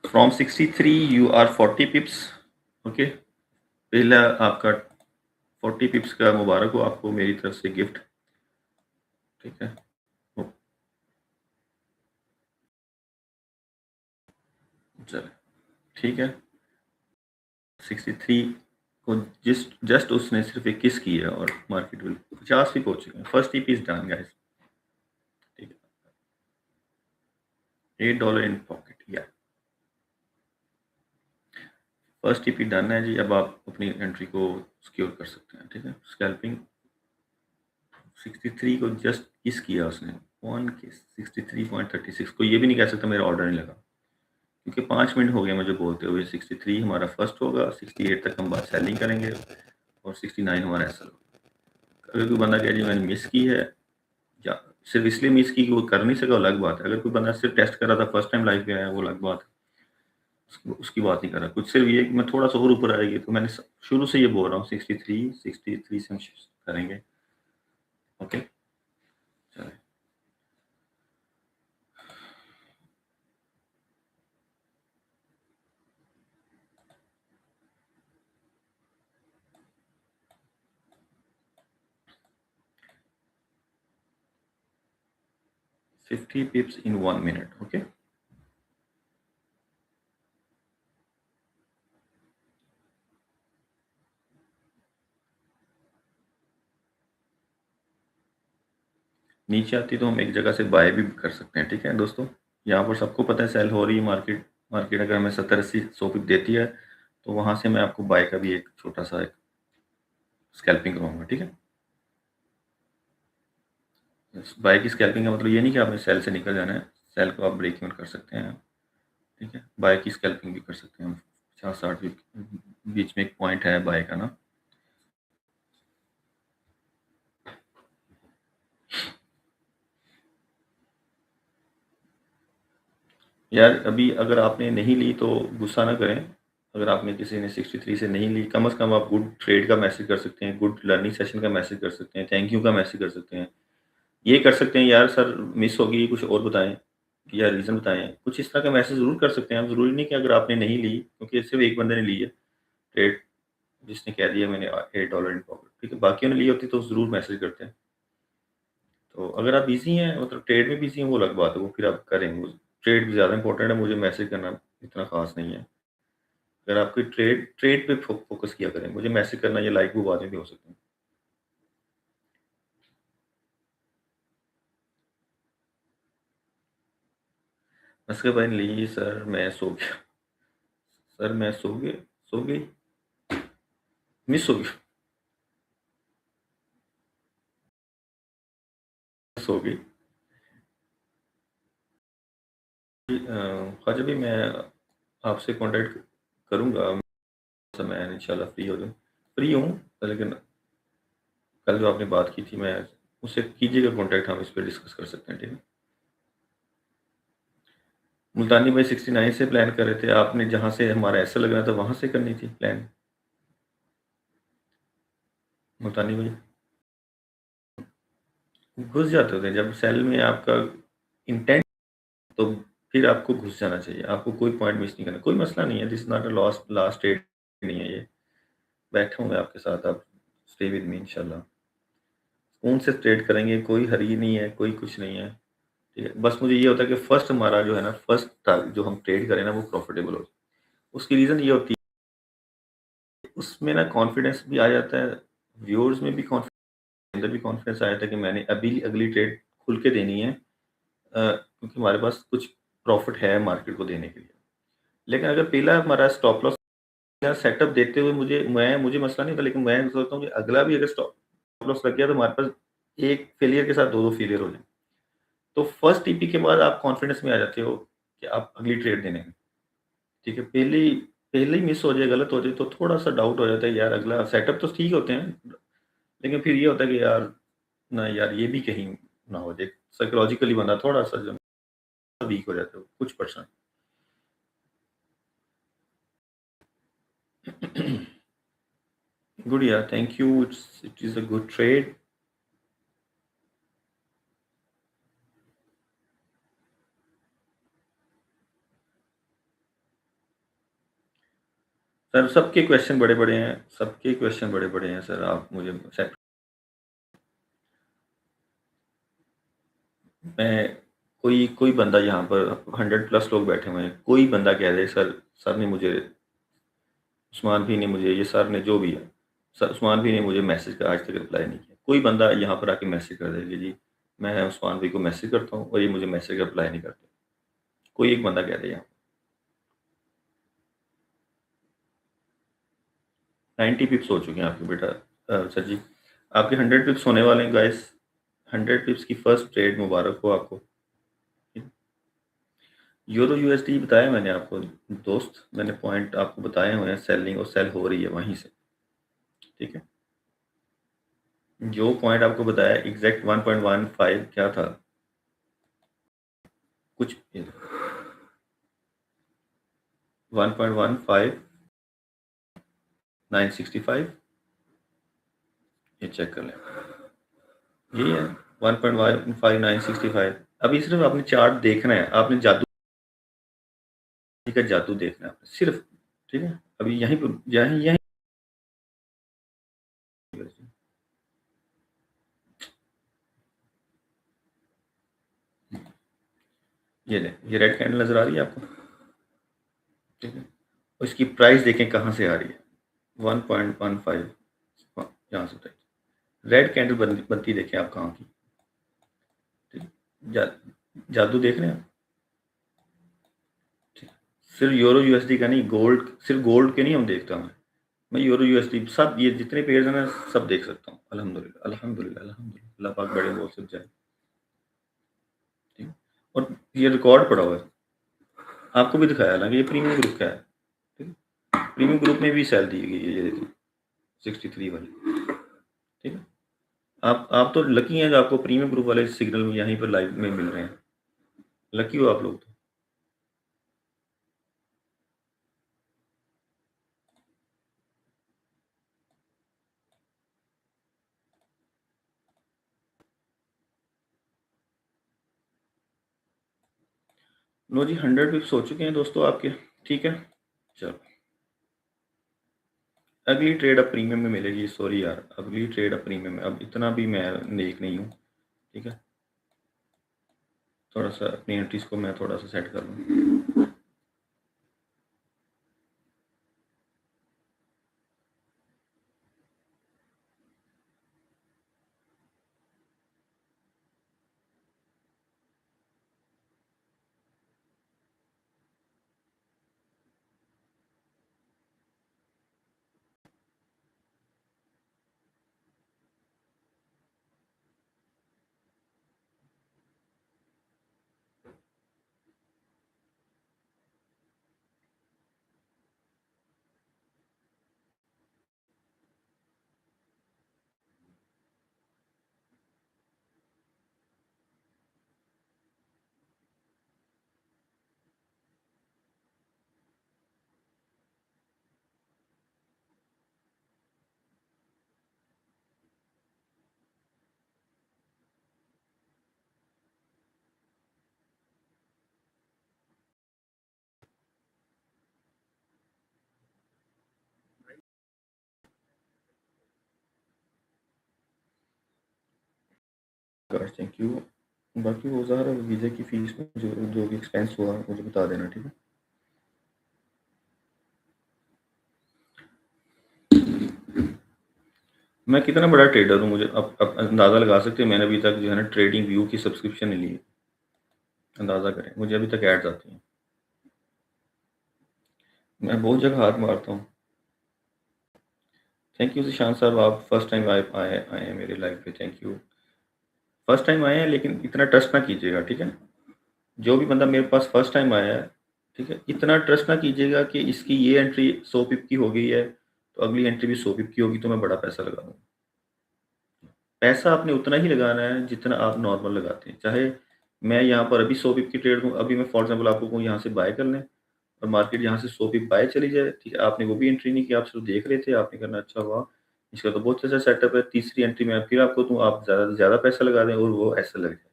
From 63 you are 40 pips. Okay, पहला आपका 40 पिप्स का मुबारक हो आपको मेरी तरफ से गिफ्ट, ठीक है। ओ, चले, ठीक है। 63 को जस्ट उसने सिर्फ 21 की है और मार्केट में 50 भी पहुंच चुके हैं। First TP is done guys, ठीक है। $8 इन पॉकेट, या फर्स्ट टीपी डन है जी। अब आप अपनी एंट्री को सिक्योर कर सकते हैं, ठीक है। स्कैल्पिंग 63 को जस्ट किस किया उसने, वन के 63.36 को, ये भी नहीं कह सकता मेरा ऑर्डर नहीं लगा, क्योंकि 5 मिनट हो गए मुझे बोलते हुए। 63 हमारा फर्स्ट होगा, 68 तक हम बात सेलिंग करेंगे और 69 हमारा एसएल होगा। अगर कोई बंदा कह जी मैंने मिस की है, या सिर्फ इसलिए मिस की कि वो कर नहीं सका, वो अलग बात है। अगर कोई बंदा सिर्फ टेस्ट कर रहा था, फर्स्ट टाइम लाइव पे आया, वो अलग बात है, उसकी बात नहीं कर रहा। कुछ सिर्फ ये कि मैं थोड़ा सा और ऊपर आएगी, तो मैंने शुरू से ये बोल रहा हूँ 63 से हम करेंगे। ओके, चलिए। 50 pips in 1 minute, ओके। नीचे आती तो हम एक जगह से बाय भी कर सकते हैं, ठीक है दोस्तों। यहाँ पर सबको पता है सेल हो रही है मार्केट। मार्केट अगर हमें 70 80 100 पिप देती है, तो वहां से मैं आपको बाय का भी एक छोटा सा एक स्कैल्पिंग कराऊंगा, ठीक है। बाय की स्कैल्पिंग का मतलब ये नहीं कि आपने सेल से निकल जाना है। सेल को आप ब्रेक इवन कर सकते हैं, ठीक है। बाय की स्कैल्पिंग भी कर सकते हैं हम। 50 60 बीच में एक पॉइंट है बाय का ना। यार अभी अगर आपने नहीं ली तो गुस्सा ना करें। अगर आपने किसी ने 63 से नहीं ली, कम से कम आप गुड ट्रेड का मैसेज कर सकते हैं, गुड लर्निंग सेशन का मैसेज कर सकते हैं, थैंक यू का मैसेज कर सकते हैं। ये कर सकते हैं यार सर मिस होगी, कुछ और बताएं या रीज़न बताएं, कुछ इस तरह का मैसेज ज़रूर कर सकते हैं आप। ज़रूरी नहीं कि अगर आपने नहीं ली, क्योंकि सिर्फ एक बंदे ने ली है ट्रेड, जिसने कह दिया मैंने $8 इन पॉकेट, ठीक है। बाकियों ने ली होती तो ज़रूर मैसेज करते हैं। तो अगर आप बिज़ी हैं, मतलब ट्रेड में बिज़ी हैं, वो अलग बात है, वो फिर आप करें। वो ट्रेड ज़्यादा इंपॉर्टेंट है, मुझे मैसेज करना इतना ख़ास नहीं है। अगर आपकी ट्रेड ट्रेड पे फ़ोकस किया करें, मुझे मैसेज करना या लाइक वो बातें भी हो सकती हैं। उसके बाद ली सर मैं सो गया। सर मैं सो गई, मिस हो गई, सो गई। ख्वाजा भाई मैं आपसे कांटेक्ट करूँगा, मैं इंशाल्लाह फ्री हो जाऊँ। फ्री हूँ, लेकिन कल जो आपने बात की थी मैं उससे कीजिएगा कांटेक्ट, हम इस पे डिस्कस कर सकते हैं, ठीक है? मुल्तानी भाई 69 से प्लान कर रहे थे, आपने जहाँ से हमारा ऐसा लग रहा था वहाँ से करनी थी प्लान, मुल्तानी भाई। घुस जाते होते हैं जब सेल में आपका इंटेंट, तो फिर आपको घुस जाना चाहिए, आपको कोई पॉइंट मिस नहीं करना, कोई मसला नहीं है, this is not a lost last trade नहीं है ये। बैठा हूँ मैं आपके साथ, आप स्टे विद मी इंशाल्लाह। सुकून से ट्रेड करेंगे, कोई हरी नहीं है, कोई कुछ नहीं है, ठीक है? बस मुझे ये होता है कि फर्स्ट हमारा जो है ना, फर्स्ट जो हम ट्रेड करें ना वो प्रॉफिटेबल हो। उसकी रीज़न ये होती है उसमें ना कॉन्फिडेंस भी आ जाता है, व्यूअर्स में भी अंदर भी कॉन्फिडेंस आया था कि मैंने अभी अगली ट्रेड खुल के देनी है, क्योंकि हमारे पास कुछ प्रॉफिट है मार्केट को देने के लिए। लेकिन अगर पहला हमारा स्टॉप लॉस या सेटअप देते हुए मुझे मसला नहीं था, लेकिन मैं सोचता हूँ कि अगला भी अगर स्टॉप लॉस लग गया तो हमारे पास एक फेलियर के साथ 2-2 फेलियर हो जाएँ। तो फर्स्ट टीपी के बाद आप कॉन्फिडेंस में आ जाते हो कि आप अगली ट्रेड देने में, ठीक है? पहले ही मिस हो जाए, गलत हो जाए तो थोड़ा-सा डाउट हो जाता है, यार अगला सेटअप तो ठीक होते हैं, लेकिन फिर ये होता है कि यार ना यार ये भी कहीं ना हो जाए, साइकोलॉजिकली बंदा थोड़ा-सा जो है वीक हो जाता है कुछ परसेंट। गुड यार, thank you, it is a good trade. Sir सबके क्वेश्चन बड़े-बड़े हैं, सबके क्वेश्चन बड़े-बड़े हैं सर, आप मुझे सेट मैं कोई कोई बंदा यहाँ पर 100 प्लस लोग बैठे हुए हैं, कोई बंदा कह दे सर, सर ने मुझे उस्मान भी ने मुझे, ये सर ने जो भी है, सर उस्मान भी ने मुझे मैसेज का आज तक रिप्लाई नहीं किया। कोई बंदा यहाँ पर आके मैसेज कर दे कि जी, मैं उस्मान भाई को मैसेज करता हूँ और ये मुझे मैसेज का रिप्लाई नहीं करते। कोई एक बंदा कह दे यहाँ। 90 पिप्स हो चुके हैं आपके बेटा, सर जी। आपके 100 पिप्स होने वाले हैं गाइस, 100 पिप्स की फर्स्ट ट्रेड मुबारक हो आपको। यूरो यूएसडी बताया मैंने आपको दोस्त, मैंने पॉइंट आपको बताए हुए हैं, सेलिंग और सेल हो रही है वहीं से, ठीक है? जो पॉइंट आपको बताया एग्जैक्ट 1.15 क्या था, कुछ 1.15 965, ये चेक कर लें, यही है 1.15 965। अभी सिर्फ आपने चार्ट देखना है, आपने जादू का जादू देखना है आपने सिर्फ, ठीक है? अभी यहीं पर यहीं यहीं ये ले, ये रेड कैंडल नजर आ रही है आपको, ठीक है? और इसकी प्राइस देखें कहाँ से आ रही है, 1.15, यहाँ से उठाई, रेड कैंडल बनती देखें आप कहाँ की, ठीक है? जा, जादू देख रहे हैं आप, ठीक है? सिर्फ यूरो यूएसडी का नहीं, गोल्ड, सिर्फ गोल्ड के नहीं हम देखता हूँ मैं यूरो यूएसडी सब, ये जितने पेयर्स हैं ना सब देख सकता हूँ, अल्हम्दुलिल्लाह अल्हम्दुलिल्लाह अल्हम्दुलिल्लाह, अल्लाह पाक बड़े बोल से जाए, ठीक है? और ये रिकॉर्ड पड़ा हुआ है, आपको भी दिखाया, हालांकि ये प्रीमियम ग्रुप का है, ठीक है? प्रीमियम ग्रुप में भी सेल दी गई है, ये देखिए 63 वाली, ठीक है? आप तो लकी हैं कि आपको प्रीमियम ग्रुप वाले सिग्नल यहीं पर लाइव में मिल रहे हैं, लकी हो आप लोग तो। लो जी, 100 पिप्स हो चुके हैं दोस्तों आपके, ठीक है? चलो, अगली ट्रेड अब प्रीमियम में मिलेगी, सॉरी यार, अगली ट्रेड अब प्रीमियम में, अब इतना भी मैं नेक नहीं हूँ, ठीक है? थोड़ा सा अपनी एंट्रीज को मैं थोड़ा सा सेट कर लूँ। Thank you. बाकी वो ज़ाहिर है वीज़ा की फ़ीस में जो भी एक्सपेंस हुआ मुझे बता देना, ठीक है? मैं कितना बड़ा ट्रेडर हूँ, मुझे अब अंदाज़ा लगा सकते हैं, मैंने अभी तक जो है ना ट्रेडिंग व्यू की सब्सक्रिप्शन नहीं ली है। अंदाज़ा करें, मुझे अभी तक ऐड्स आती हैं। मैं बहुत जगह हाथ मारता हूँ। थैंक यू ज़ीशान साहब, आप फर्स्ट टाइम आए आए आए हैं मेरी लाइफ़ पे, थैंक यू। फर्स्ट टाइम आए हैं लेकिन इतना ट्रस्ट ना कीजिएगा, ठीक है? जो भी बंदा मेरे पास फर्स्ट टाइम आया है, ठीक है? इतना ट्रस्ट ना कीजिएगा कि इसकी ये एंट्री 100 पिप की हो गई है, तो अगली एंट्री भी 100 पिप की होगी तो मैं बड़ा पैसा लगा दूँगा। पैसा आपने उतना ही लगाना है जितना आप नॉर्मल लगाते हैं। चाहे मैं यहाँ पर अभी 100 पिप की ट्रेड दूँ, अभी मैं फॉर एग्ज़ाम्पल आपको कहूँ यहाँ से बाय कर लें और मार्केट यहाँ से 100 पिप बाय चली जाए, ठीक है? आपने वो भी एंट्री नहीं की, आप सिर्फ़ देख रहे थे, आपने करना अच्छा वाह! इसका तो बहुत अच्छा सेटअप है, तीसरी एंट्री मैं फिर आपको दूँ, आप ज़्यादा से ज़्यादा पैसा लगा दें और वो ऐसे लग जाए,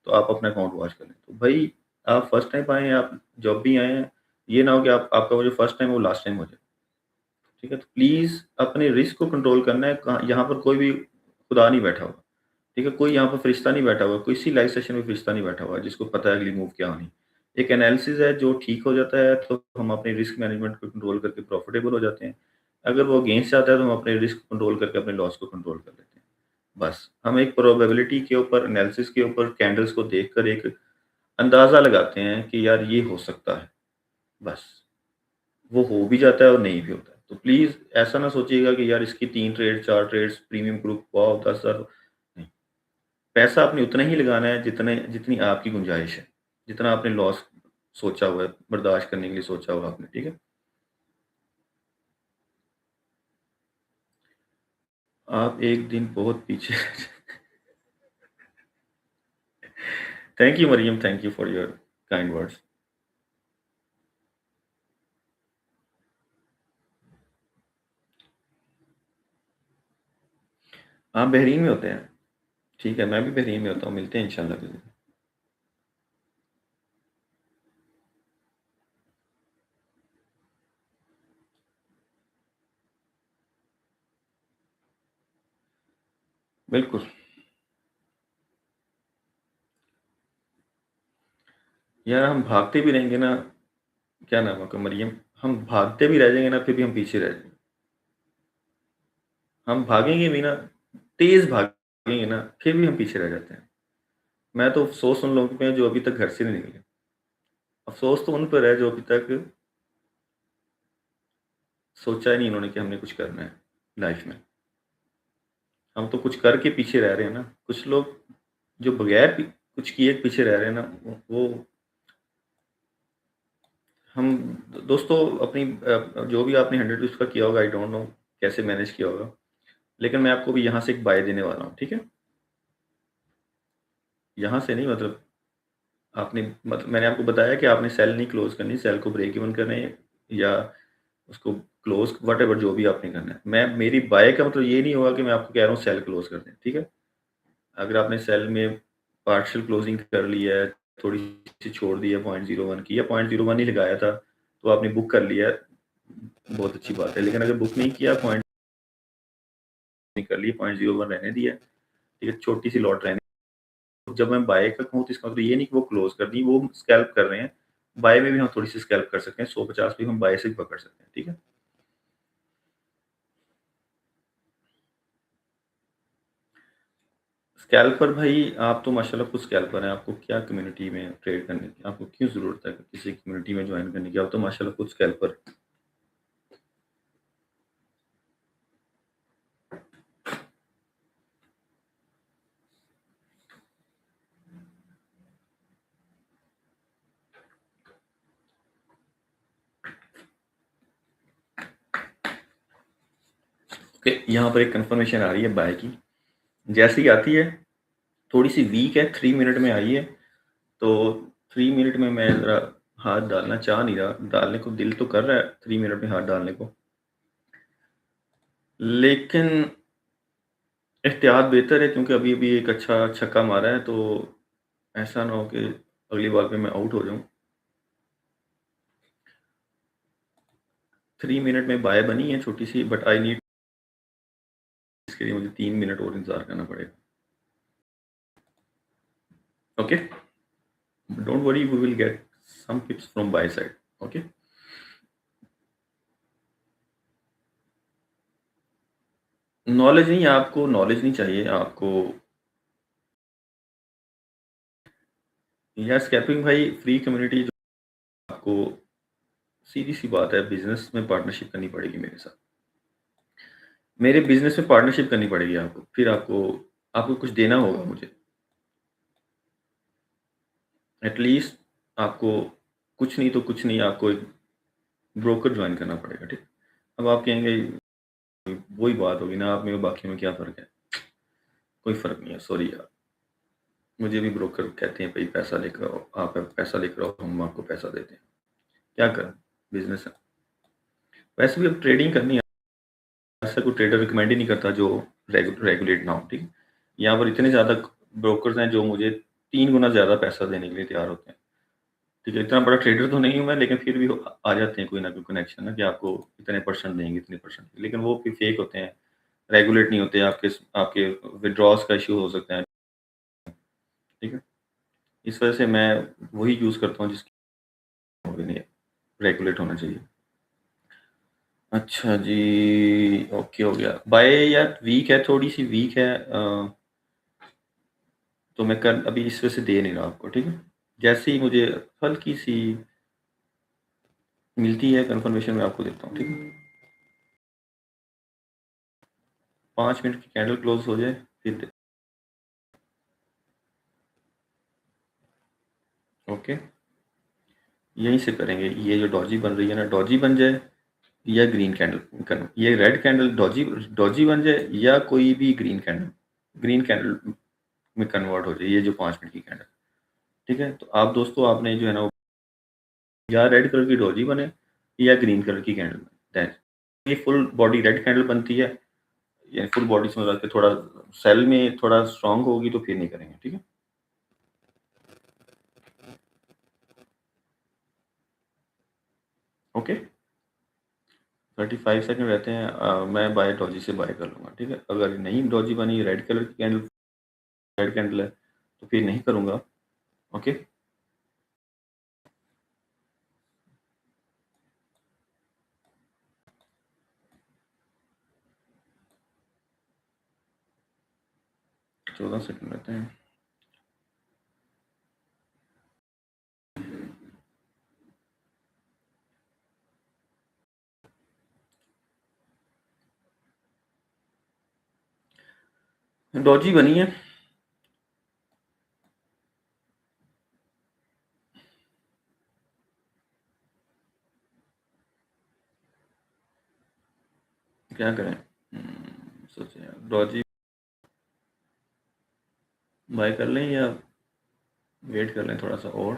तो आप अपना अकाउंट वॉच कर लें। तो भई आप फर्स्ट टाइम आए हैं, आप जब भी आए हैं, ये ना हो कि आपका वो जो फर्स्ट टाइम है वो लास्ट टाइम हो जाए, ठीक है? तो प्लीज़ अपने रिस्क को कंट्रोल करना है, कहाँ यहाँ पर कोई भी खुदा नहीं बैठा हुआ। ठीक है, कोई यहाँ पर फरिश्ता नहीं बैठा हुआ, किसी लाइव सेशन में फरिश्ता नहीं बैठा हुआ है, जिसको पता है अगली मूव क्या होनी। एक एनालिसिस है जो ठीक हो जाता है, तो हम अपने रिस्क मैनेजमेंट को कंट्रोल करके प्रॉफिटेबल हो जाते हैं। अगर वो अगेंस्ट जाता है, तो हम अपने रिस्क कंट्रोल करके अपने लॉस को कंट्रोल कर लेते हैं। बस, हम एक प्रोबेबिलिटी के ऊपर, एनालिसिस के ऊपर कैंडल्स को देखकर एक अंदाज़ा लगाते हैं कि यार ये हो सकता है, बस। वो हो भी जाता है और नहीं भी होता है। तो प्लीज़ ऐसा ना सोचिएगा कि यार इसकी 3 trade, 4 trades, premium group, wow! 10,000 नहीं। पैसा आपने उतना ही लगाना है जितनी आपकी गुंजाइश है। जितना आपने लॉस सोचा हुआ है, बर्दाश्त करने के लिए सोचा हुआ आपने, ठीक है? आप एक दिन बहुत पीछे thank you Mariam, thank you for your kind words. आप बहरीन में होते हैं? ठीक है, मैं भी बहरीन में होता हूँ, मिलते हैं इंशाल्लाह किसी दिन। बिल्कुल। यार हम भागते भी रहेंगे ना, क्या नाम है आपका मरियम? हम भागते भी रह जाएँगे ना, फिर भी हम पीछे रह जाएँगे। हम भागेंगे भी ना, तेज़ भागेंगे ना, फिर भी हम पीछे रह जाते हैं। मैं तो अफ़सोस उन लोगों पे है जो अभी तक घर से नहीं निकले। अफ़सोस तो उन पर है जो अभी तक सोचा ही नहीं इन्होंने कि हमने कुछ करना है लाइफ़ में। हम तो कुछ करके पीछे रह रहे हैं ना। कुछ लोग जो बगैर कुछ किए पीछे रह रहे हैं ना, वो हम दोस्तों अपनी जो भी आपने 100 रुपीज़ का किया होगा, आई डोंट नो कैसे मैनेज किया होगा। लेकिन मैं आपको अभी यहाँ से एक बाय देने वाला हूँ, ठीक है? यहाँ से नहीं, मतलब आपने मैंने आपको बताया कि आपने सेल नहीं क्लोज़ करनी, सेल को ब्रेक इवन करना है या उसको क्लोज़ व्हाटएवर जो भी आपने करना है। मेरी बाय का मतलब ये नहीं होगा कि मैं आपको कह रहा हूँ सेल क्लोज़ कर दें, ठीक है? अगर आपने सेल में पार्शियल क्लोजिंग कर ली है, थोड़ी-सी छोड़ दी है 0.01 की या 0.01 ही लगाया था, तो आपने बुक कर लिया है, बहुत अच्छी बात है। लेकिन अगर बुक नहीं किया, पॉइंट नहीं कर लिए, 0.01 रहने दिया, ठीक है, छोटी-सी लॉट रहने। जब मैं बाय का कहूँ तो इसका मतलब ये नहीं कि वो क्लोज़ कर दी, वो स्कैल्प कर रहे हैं। बाय में भी हम थोड़ी-सी स्कैल्प कर सकते हैं, 150 भी हम बाय से भी पकड़ सकते हैं, ठीक है? स्कैल्पर भाई, आप तो माशाल्लाह खुद स्कैल्पर हैं, आपको क्या कम्युनिटी में ट्रेड करने की, आपको क्यों ज़रूरत है किसी कम्युनिटी में जॉइन करने की? आप तो माशाल्लाह खुद स्कैल्पर। ओके, यहाँ पर एक कंफर्मेशन आ रही है बाय की। जैसे ही आती है, थोड़ी-सी वीक है, 3 मिनट में आई है, तो 3 मिनट में मैं ज़रा हाथ डालना चाह नहीं रहा, डालने को दिल तो कर रहा है 3 मिनट में हाथ डालने को, लेकिन एहतियात बेहतर है क्योंकि अभी-अभी एक अच्छा छक्का मारा है, तो ऐसा ना हो कि अगली बॉल पे मैं आउट हो जाऊँ। 3 मिनट में बाय बनी है छोटी-सी, बट आई नीड, इसके लिए मुझे 3 मिनट और इंतज़ार करना पड़ेगा। Okay, don't worry, we will get some tips from buy side. Okay, knowledge नहीं, आपको नॉलेज नहीं चाहिए आपको। यार स्कैपिंग भाई फ्री कम्युनिटी, जो आपको सीधी सी बात है, बिजनेस में पार्टनरशिप करनी पड़ेगी मेरे साथ। मेरे बिजनेस में पार्टनरशिप करनी पड़ेगी आपको, फिर आपको आपको कुछ देना होगा मुझे। एटलीस्ट आपको कुछ नहीं तो कुछ नहीं, आपको एक ब्रोकर ज्वाइन करना पड़ेगा, ठीक। अब आप कहेंगे वही बात होगी ना, आप में और बाकी में क्या फ़र्क है? कोई फ़र्क नहीं है, सॉरी यार। मुझे भी ब्रोकर कहते हैं, भई पैसा लेकर आओ, आप पैसा लेकर आओ, हम आपको पैसा देते हैं। क्या करें? बिज़नेस है। वैसे भी अब ट्रेडिंग करनी है, ऐसा कोई ट्रेडर रिकमेंड ही नहीं करता जो रेगुलेट ना हो, ठीक है? यहाँ पर इतने ज़्यादा ब्रोकर्स हैं जो मुझे 3 गुना ज़्यादा पैसा देने के लिए तैयार होते हैं। ठीक है, इतना बड़ा ट्रेडर तो नहीं हूँ मैं, लेकिन फिर भी आ जाते हैं कोई ना कोई कनेक्शन ना, कि आपको इतने परसेंट देंगे, इतने परसेंट, लेकिन वो फिर फेक होते हैं, रेगुलेट नहीं होते, आपके विथड्रॉल्स का इश्यू हो सकता है, ठीक है? इस वजह से मैं वही यूज़ करता हूँ जिसकी नहीं, रेगुलेट होना चाहिए। अच्छा जी, ओके हो गया। बाय यार वीक है, थोड़ी-सी वीक है, तो मैं कल अभी इस वजह से दे नहीं रहा आपको, ठीक है? जैसे ही मुझे हल्की-सी मिलती है कन्फर्मेशन, मैं आपको देता हूँ, ठीक है? 5 मिनट की कैंडल क्लोज़ हो जाए, फिर दे। ओके, यहीं से करेंगे। ये जो डॉजी बन रही है ना, डॉजी बन जाए या ग्रीन कैंडल ये रेड कैंडल डॉजी डॉजी बन जाए, या कोई भी ग्रीन कैंडल में कन्वर्ट हो जाए, ये जो 5 मिनट की कैंडल, ठीक है? तो आप दोस्तों, आपने जो है ना, या रेड कलर की डॉजी बने या ग्रीन कलर की कैंडल बने, दैट्स, ये फुल बॉडी रेड कैंडल बनती है, या फुल बॉडी समझ रख के थोड़ा सेल में थोड़ा स्ट्रांग होगी तो फिर नहीं करेंगे, ठीक है? ओके, 35 सेकंड रहते हैं, मैं बाय डॉजी से बाय कर लूँगा, ठीक है? अगर नहीं डॉजी बनी, रेड कैंडल है, तो फिर नहीं करूँगा। ओके, 14 सेकंड रहते हैं। डॉजी बनी है। क्या करें? सोचें यार, डॉजी बाय कर लें या वेट कर लें थोड़ा सा और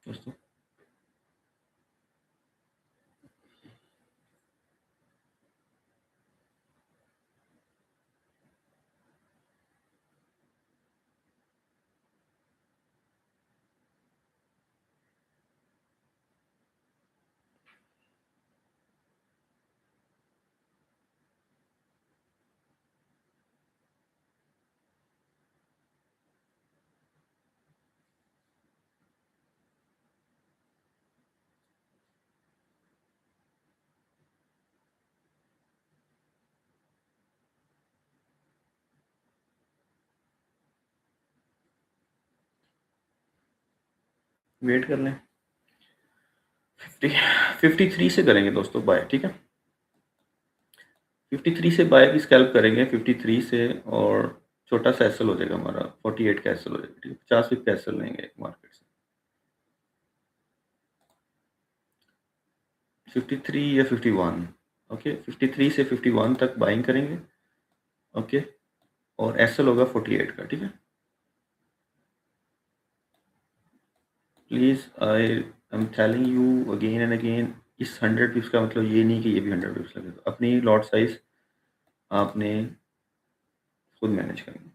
दोस्तों? वेट कर लें। 53 से करेंगे दोस्तों बाय, ठीक है? 53 से बाय की स्कैल्प करेंगे, 53 से, और छोटा सा एसएल हो जाएगा हमारा, 48 का एसएल हो जाएगा, ठीक है? 50 पिप का एसएल लेंगे मार्केट से, 53 या 51। ओके, 53 से 51 तक बाइंग करेंगे। ओके, और एसएल होगा 48 का, ठीक है? Please, I am telling you again and again, इस 100 पिप्स का मतलब ये नहीं कि ये भी 100 पिप्स लगेगा। अपनी लॉट साइज़ आपने खुद मैनेज करनी है।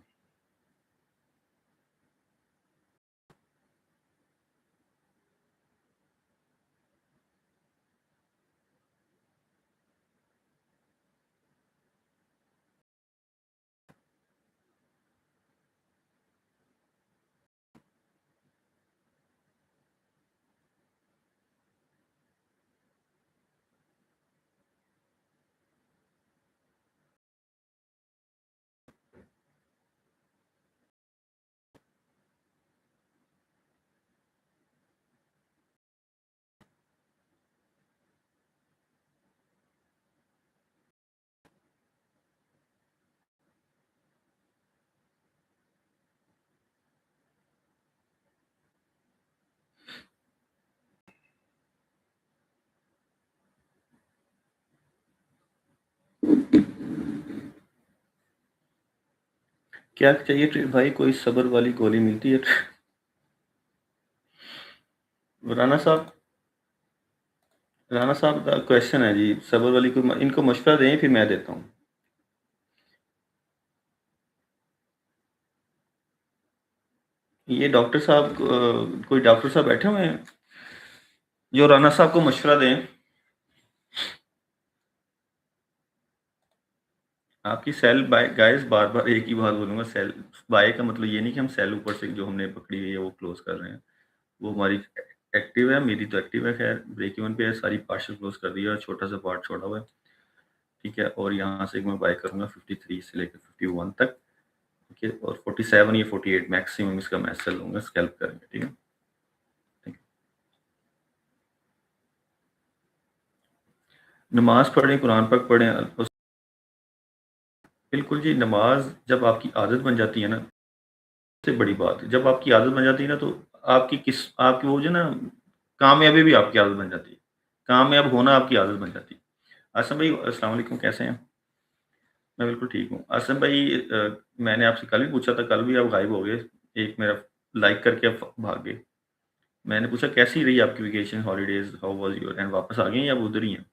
क्या चाहिए भाई, कोई सब्र वाली गोली मिलती है? राना साहब, राना साहब का क्वेश्चन है जी, सब्र वाली कोई, इनको मशवरा दें फिर मैं देता हूँ। ये डॉक्टर साहब, कोई डॉक्टर साहब बैठे हुए हैं जो राना साहब को मशवरा दें। आपकी सेल बाय गाइस, बार बार एक ही बात बोलूंगा, सेल बाय का मतलब ये नहीं कि हम सेल ऊपर से जो हमने पकड़ी हुई है वो क्लोज कर रहे हैं। वो हमारी एक्टिव है, मेरी तो एक्टिव है, खैर ब्रेक इवन पे है, सारी पार्शल क्लोज कर दिया, छोटा सा पार्ट छोड़ा हुआ है। ठीक है, और यहाँ से मैं बाय करूंगा 53 से लेकर 51 तक। ठीक है, और 47 या 48 मैक्सिमम इसका मैं सेल लूंगा, स्कैल्प करेंगे। ठीक है, ठीक है। नमाज पढ़ें, कुरान पाक पढ़ें, बिल्कुल जी। नमाज जब आपकी आदत बन जाती है ना, सबसे बड़ी बात है, जब आपकी आदत बन जाती है ना, तो आपकी वो जो ना, कामयाबी भी आपकी आदत बन जाती है। कामयाब होना आपकी आदत बन जाती है। आसिम भाई, अस्सलाम वालेकुम, कैसे हैं? मैं बिल्कुल ठीक हूँ। आसिम भाई, मैंने आपसे कल भी पूछा था, कल भी आप गायब हो गए। एक मेरा लाइक करके आप भाग गए। मैंने पूछा कैसी रही आपकी vacation, holidays, how was your, and वापस आ गए हैं या आप उधर ही हैं?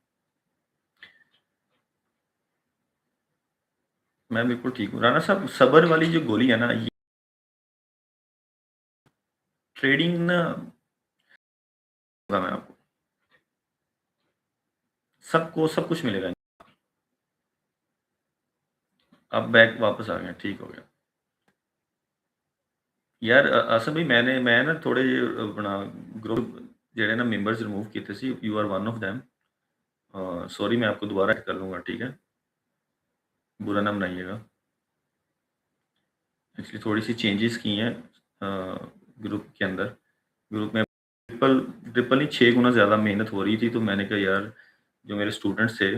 मैं बिल्कुल ठीक हूँ। राना साहब, सब्र वाली जो गोली है ना, ये ट्रेडिंग ना, मैं आपको सबको सब कुछ मिलेगा। अब बैक वापस आ गए, ठीक हो गया। यार आसिम भाई, मैं ना थोड़े अपना ग्रुप जेडे ना मेंबर्स रिमूव किए see, you are one of them. Sorry, मैं आपको दोबारा ऐड कर लूँगा, ठीक है? बुरा ना मनाइएगा। एक्चुअली थोड़ी-सी चेंजेस की हैं ग्रुप के अंदर। ग्रुप में ट्रिपल ट्रिपल नहीं, 6 गुना ज़्यादा मेहनत हो रही थी, तो मैंने कहा यार, जो मेरे स्टूडेंट्स थे,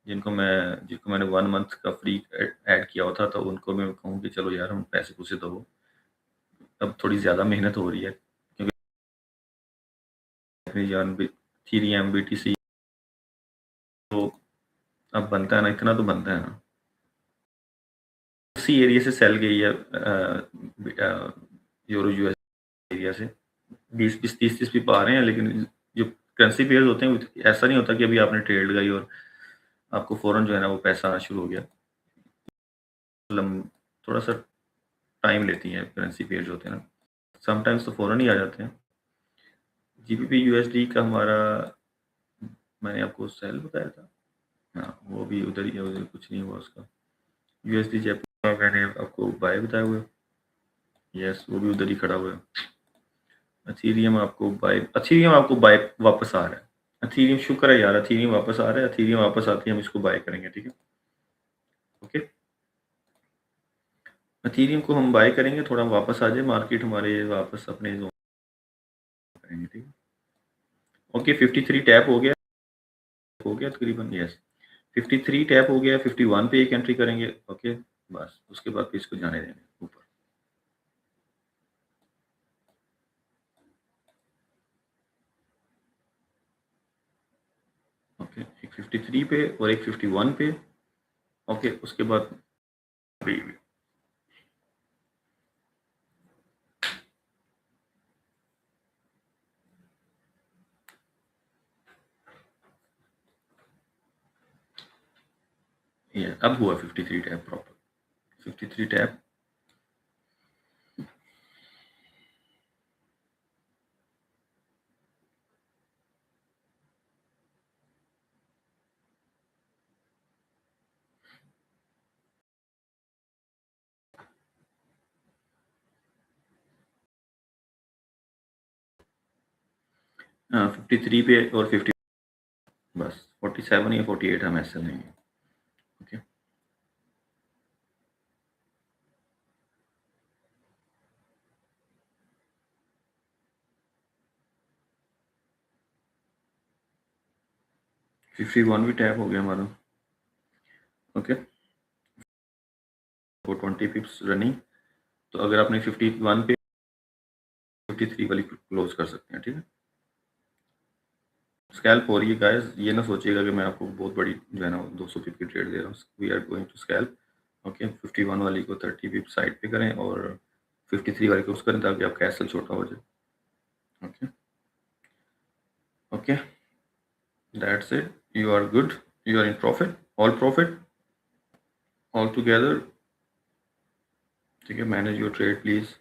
जिनको मैंने 1 मंथ का फ्री ऐड किया हुआ था, तो उनको मैं कहूँ कि चलो यार, हम पैसे-पूसे दो। अब थोड़ी ज़्यादा मेहनत हो रही है, क्योंकि इतनी जान भी, थीरियम, बीटीसी, तो अब बनता है ना, इतना तो बनता है ना। उसी एरिया से सेल गई है, यूरो यूएस एरिया से 20-20, 30-30 भी पा रहे हैं, लेकिन जो करेंसी पेयर्स होते हैं, ऐसा नहीं होता कि अभी आपने ट्रेड लगाई और आपको फ़ौरन जो है ना वो पैसा आना शुरू हो गया। मतलब थोड़ा-सा टाइम लेती हैं करेंसी पेयर्स होते हैं ना, समटाइम्स तो फ़ौरन ही आ जाते हैं। जीबीपी यूएसडी का हमारा, मैंने आपको सेल बताया था। हाँ, वो भी उधर ही है, उधर कुछ नहीं हुआ उसका। यूएसडी जयपुर का मैंने आपको बाय बताया हुआ है। यस, वो भी उधर ही खड़ा हुआ है। एथीरियम आपको बाय वापस आ रहा है। एथीरियम, शुक्र है यार, एथीरियम वापस आ रहा है। एथीरियम वापस आती है, हम इसको बाय करेंगे, ठीक है? ओके, एथीरियम को हम बाय करेंगे, थोड़ा वापस आ जाए मार्केट हमारे वापस अपने जोन करेंगे, ठीक है? ओके, 53 टैप हो गया तकरीबन, यस। 53 टैप हो गया, 51 पे एक एंट्री करेंगे। ओके, बस उसके बाद फिर इसको जाने देंगे ऊपर। ओके, एक 53 पे और एक 51 पे। ओके, उसके बाद भी ये अब हुआ 53 टैप प्रॉपर, 53 टैप। 53 पे और 50, बस 47 या 48 हम ऐसे लेंगे। ओके, 51 भी टैप हो गया हमारा। Okay, 420 पिप्स running. तो अगर आपने 51 पे 53 वाली क्लोज कर सकते हैं, ठीक है? स्कैल्प हो रही है गाइस, ये ना सोचिएगा कि मैं आपको बहुत बड़ी जो है ना 200 पिप की ट्रेड दे रहा हूँ। We are going to scalp. Okay, 51 वाली को 30 पिप साइड पे करें और 53 वाली को उस करें ताकि आपका एसएल छोटा हो जाए। Okay, okay, that's it, you are good, you are in profit all together. ठीक है, manage your trade please.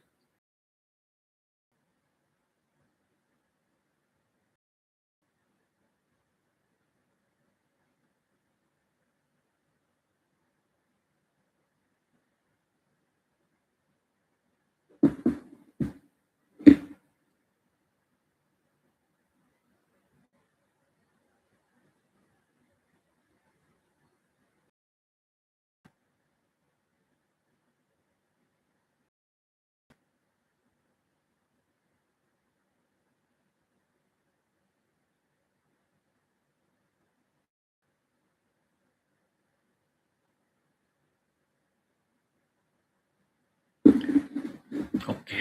Okay,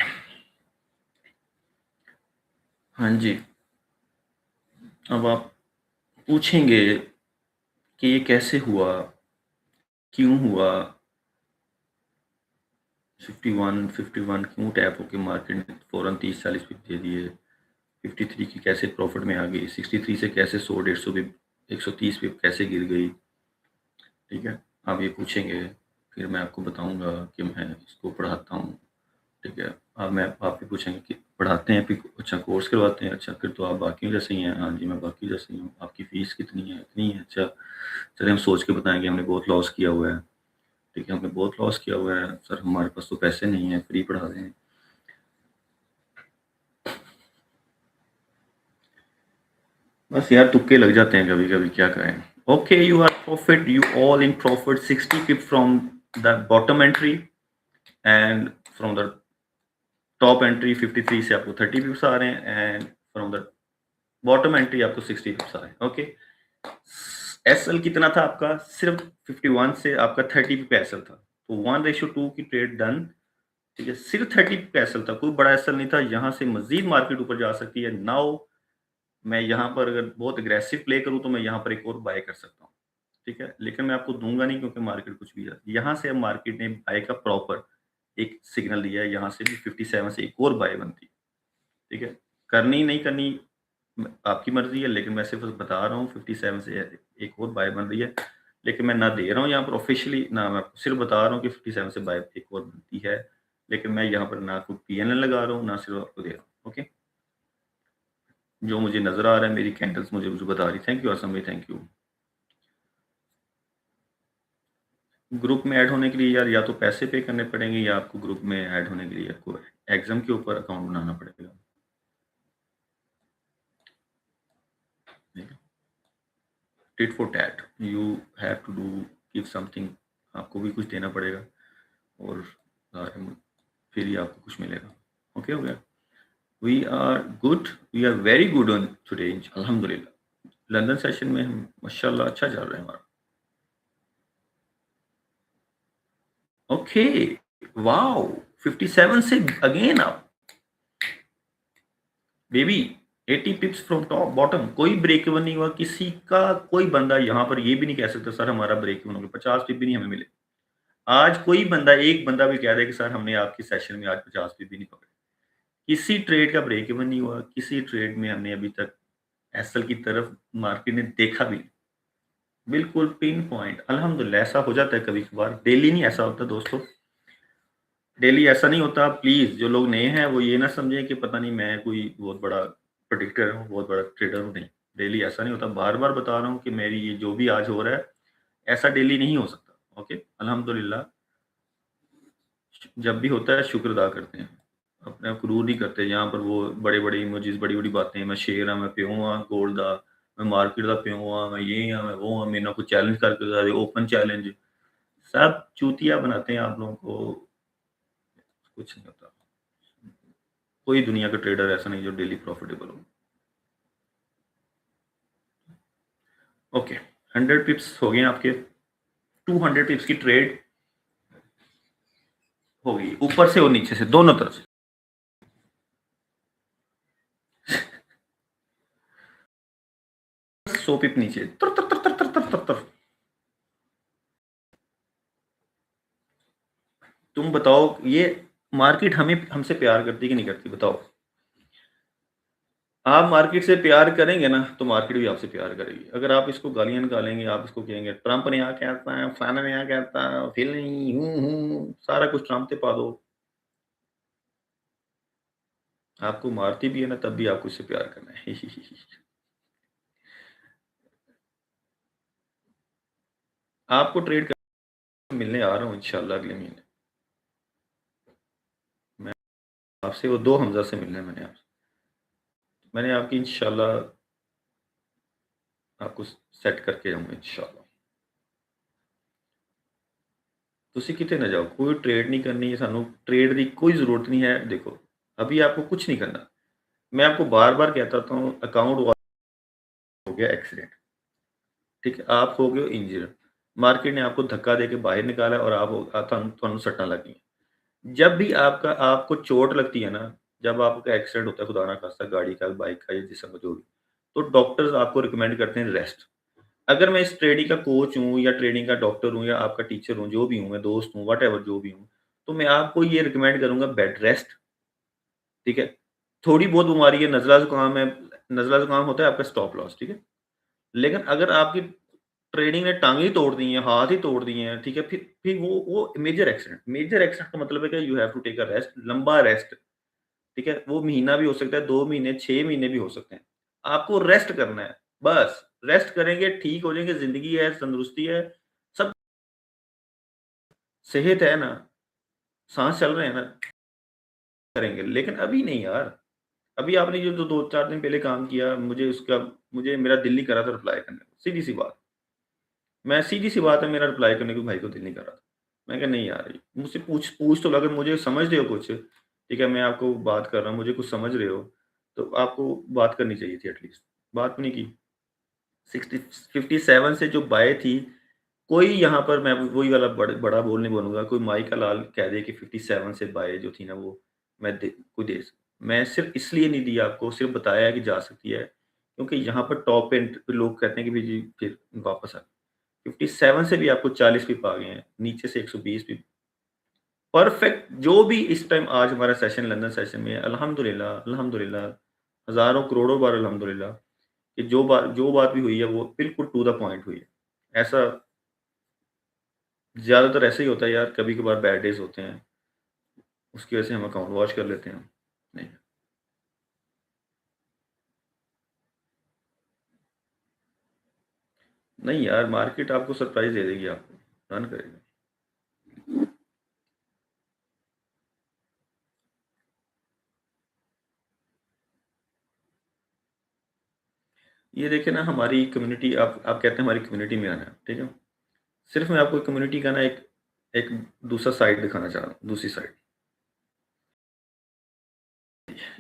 हाँ जी, अब आप पूछेंगे कि ये कैसे हुआ, क्यों हुआ, 51 क्यों टैप होके मार्केट ने फौरन 30-40 पिप दे दिए, 53 की कैसे प्रॉफिट में आ गई, 63 से कैसे 100-150 पिप, 130 पिप कैसे गिर गई। ठीक है, आप ये पूछेंगे, फिर मैं आपको बताऊंगा कि मैं इसको पढ़ाता हूँ। ठीक है, अब मैं आप भी पूछेंगे कि पढ़ाते हैं फिर, अच्छा कोर्स करवाते हैं, अच्छा फिर तो आप बाकियों जैसे ही हैं। हाँ जी, मैं बाकी जैसे ही हूँ। आपकी फ़ीस कितनी है? इतनी है। अच्छा, चलिए हम सोच के बताएँगे, हमने बहुत लॉस किया हुआ है। ठीक है, हमने बहुत लॉस किया हुआ है सर, हमारे पास तो पैसे नहीं है, फ्री पढ़ा रहे हैं। बस यार तुक्के लग जाते हैं कभी-कभी, क्या करें। Okay, you are profit, you all in profit, 60 pip from the bottom entry and from the top entry 53 से आपको 30 पिप्स आ रहे हैं and from the bottom entry आपको 60 पिप्स आ रहे हैं। ओके, एसएल कितना था आपका? सिर्फ 51 से आपका 30 पिप एसएल था, तो 1:2 की ट्रेड डन। ठीक है, सिर्फ 30 पिप एसएल था, कोई बड़ा एसएल नहीं था। यहाँ से मजीद मार्केट ऊपर जा सकती है। नाउ मैं यहाँ पर अगर बहुत एग्रेसिव प्ले करूँ तो मैं यहाँ पर एक और बाय कर सकता हूँ। ठीक है, लेकिन मैं आपको दूंगा नहीं क्योंकि मार्केट कुछ भी है। यहाँ से अब मार्केट ने बाय का प्रॉपर एक सिग्नल दिया है, यहाँ से भी 57 से एक और बाय बनती है। ठीक है, करनी नहीं करनी आपकी मर्जी है, लेकिन मैं सिर्फ बता रहा हूँ 57 से एक और बाय बन रही है। लेकिन मैं ना दे रहा हूँ यहाँ पर ऑफिशियली, ना मैं आपको सिर्फ बता रहा हूँ कि 57 से बाय एक और बनती है। लेकिन मैं यहाँ पर ना कोई पीएनएल लगा रहा हूँ, ना सिर्फ आपको दे रहा हूँ। ओके, जो मुझे नजर आ रहा है, मेरी कैंडल्स मुझे मुझे बता रही। थैंक यू आसम भाई, थैंक यू। ग्रुप में ऐड होने के लिए यार या तो पैसे पे करने पड़ेंगे, या आपको ग्रुप में ऐड होने के लिए आपको एग्जाम के ऊपर अकाउंट बनाना पड़ेगा। Tit for tat, you have to do, give something. आपको भी कुछ देना पड़ेगा और फिर ही आपको कुछ मिलेगा। ओके, हो गया। We are good, we are very good on today, अल्हम्दुलिल्लाह। लंदन सेशन में हम माशाल्लाह अच्छा चल रहा है हमारा। ओके, वाओ, 57 से अगेन आप बेबी, 80 पिप्स फ्रॉम टॉप बॉटम, कोई ब्रेक इवन नहीं हुआ किसी का। कोई बंदा यहाँ पर ये भी नहीं कह सकता सर हमारा ब्रेक इवन हो गया, 50 पिप भी नहीं हमें मिले। आज कोई बंदा, एक बंदा भी कह दे कि सर हमने आपकी सेशन में आज 50 पिप भी नहीं पकड़े। किसी ट्रेड का ब्रेक इवन नहीं हुआ, किसी ट्रेड में हमने अभी तक एसएल की तरफ मार्केट ने देखा भी नहीं। बिल्कुल पिन पॉइंट, अल्हम्दुलिल्लाह। ऐसा हो जाता है कभी कभार, डेली नहीं ऐसा होता दोस्तों, डेली ऐसा नहीं होता। प्लीज जो लोग नए हैं वो ये ना समझें कि पता नहीं मैं कोई बहुत बड़ा प्रेडिक्टर हूँ, बहुत बड़ा ट्रेडर हूँ। नहीं, डेली ऐसा नहीं होता। बार बार बता रहा हूँ कि मेरी ये जो भी आज हो रहा है, ऐसा डेली नहीं हो सकता। ओके, अल्हम्दुलिल्लाह। जब भी होता है शुक्र अदा करते हैं, अपने आप क्रूर नहीं करते। यहाँ पर वो बड़े बड़े इमोजीज, बड़ी बड़ी बातें, मैं शेर हाँ, मैं प्यो हाँ गोल्ड दा, मैं मार्केट का प्यो हाँ, मैं ये हाँ, मैं वो हाँ, मेरे ना कुछ चैलेंज करके ओपन चैलेंज, सब चूतिया बनाते हैं आप लोगों को। कुछ नहीं होता। कोई दुनिया का ट्रेडर ऐसा नहीं जो डेली प्रॉफिटेबल हो। ओके, 100 पिप्स हो गए आपके, 200 पिप्स की ट्रेड हो गई, ऊपर से और नीचे से दोनों तरफ से। 100 पिप नीचे तर तर तर तर तर तर तर तर। तुम बताओ, ये मार्केट हमें हमसे प्यार करती कि नहीं करती, बताओ। आप मार्केट से प्यार करेंगे ना, तो मार्केट भी आपसे प्यार करेगी। अगर आप इसको गालियाँ निकालेंगे, आप इसको कहेंगे ट्रंप ने यहाँ कहता है, फलाना ने यहाँ कहता है, फिर नहीं, सारा कुछ ट्रंप पे पा दो। आपको मारती भी है ना, तब भी आपको इससे प्यार करना है। आपको ट्रेड कर मिलने आ रहा हूँ इंशाल्लाह अगले महीने। मैं आपसे वो 2 हमज़ा से मिलना है मैंने आपसे। मैंने आपकी इंशाल्लाह आपको सेट करके जाऊँगा इंशाल्लाह। ਤੁਸੀਂ ਕਿਤੇ ना जाओ, कोई ट्रेड नहीं करनी है, सानू ट्रेड की कोई ज़रूरत नहीं है। देखो, अभी आपको कुछ नहीं करना। मैं आपको बार-बार कहता था हूँ, अकाउंट हो गया एक्सीडेंट, ठीक है? आप हो गए हो इंजर्ड, मार्केट ने आपको धक्का देके बाहर निकाला और आप ਤੁਹਾਨੂੰ सट्टां लग गई। जब भी आपको चोट लगती है ना, जब आपका एक्सीडेंट होता है, खुदा ना खास्ता गाड़ी का, बाइक का या जिसम का जो भी, तो डॉक्टर्स आपको रिकमेंड करते हैं रेस्ट। अगर मैं इस ट्रेडिंग का कोच हूँ या ट्रेडिंग का डॉक्टर हूँ या आपका टीचर हूँ, जो भी हूँ, मैं दोस्त हूँ, व्हाटएवर जो भी हूँ, तो मैं आपको ये रिकमेंड करूँगा बेड रेस्ट, ठीक है? थोड़ी बहुत बीमारी है, नज़ला ज़ुकाम है, नज़ला ज़ुकाम होता है आपका स्टॉप लॉस, ठीक है? लेकिन अगर आपकी ट्रेडिंग ने टाँगे ही तोड़ दी हैं, हाथ ही तोड़ दिए हैं, ठीक है? फिर वो मेजर एक्सीडेंट का मतलब है कि you have to take a rest, लंबा रेस्ट, ठीक है? वो महीना भी हो सकता है, 2 महीने, 6 महीने भी हो सकते हैं। आपको रेस्ट करना है, बस। रेस्ट करेंगे, ठीक हो जाएँगे, ज़िंदगी है, तंदुरुस्ती है, सब सेहत है ना, साँस चल रहे हैं ना, करेंगे। लेकिन अभी नहीं यार, अभी आपने जो 2-4 दिन पहले काम किया, मुझे मेरा दिल नहीं कर रहा था रिप्लाई करने को, सीधी-सी बात। सीधी-सी बात है, मेरा रिप्लाई करने को भाई को दिल नहीं कर रहा था। मैं कहा नहीं यार, मुझसे पूछ पूछ तो लो, अगर मुझे समझ रहे हो कुछ, ठीक है, मैं आपको बात कर रहा हूँ, मुझे कुछ समझ रहे हो, तो आपको बात करनी चाहिए थी एटलीस्ट। बात भी नहीं की। 60 57 से जो बाय थी, कोई यहाँ पर मैं वही वाला बड़ा बोल नहीं बोलूँगा, कोई माई का लाल कह दे कि 57 से बाय जो थी ना वो मैं दे कोई दे मैं सिर्फ़ इसलिए नहीं दी आपको, सिर्फ़ बताया है कि जा सकती है, क्योंकि यहाँ पर टॉप एंड पे लोग कहते हैं कि भई जी फिर वापस आ। 57 से भी आपको 40 पिप आ गए हैं, नीचे से 120 पिप। परफेक्ट जो भी इस टाइम आज हमारा सेशन लंदन सेशन में है, अल्हम्दुलिल्लाह, अल्हम्दुलिल्लाह, हज़ारों करोड़ों बार अल्हम्दुलिल्लाह कि जो बात भी हुई है वो बिल्कुल टू द पॉइंट हुई है। ऐसा ज़्यादातर ऐसे ही होता है यार, कभी-कभार बैड डेज़ होते हैं, उसकी वजह से हम अकाउंट वॉश कर लेते हैं। नहीं, नहीं यार, मार्केट आपको सरप्राइज़ दे देगी आपको, रन करेगा। ये देखिए ना, हमारी कम्युनिटी, आप कहते हैं हमारी कम्युनिटी में आना है, ठीक है? सिर्फ़ मैं आपको कम्युनिटी का ना एक एक दूसरा साइड दिखाना चाह रहा हूँ, दूसरी साइड।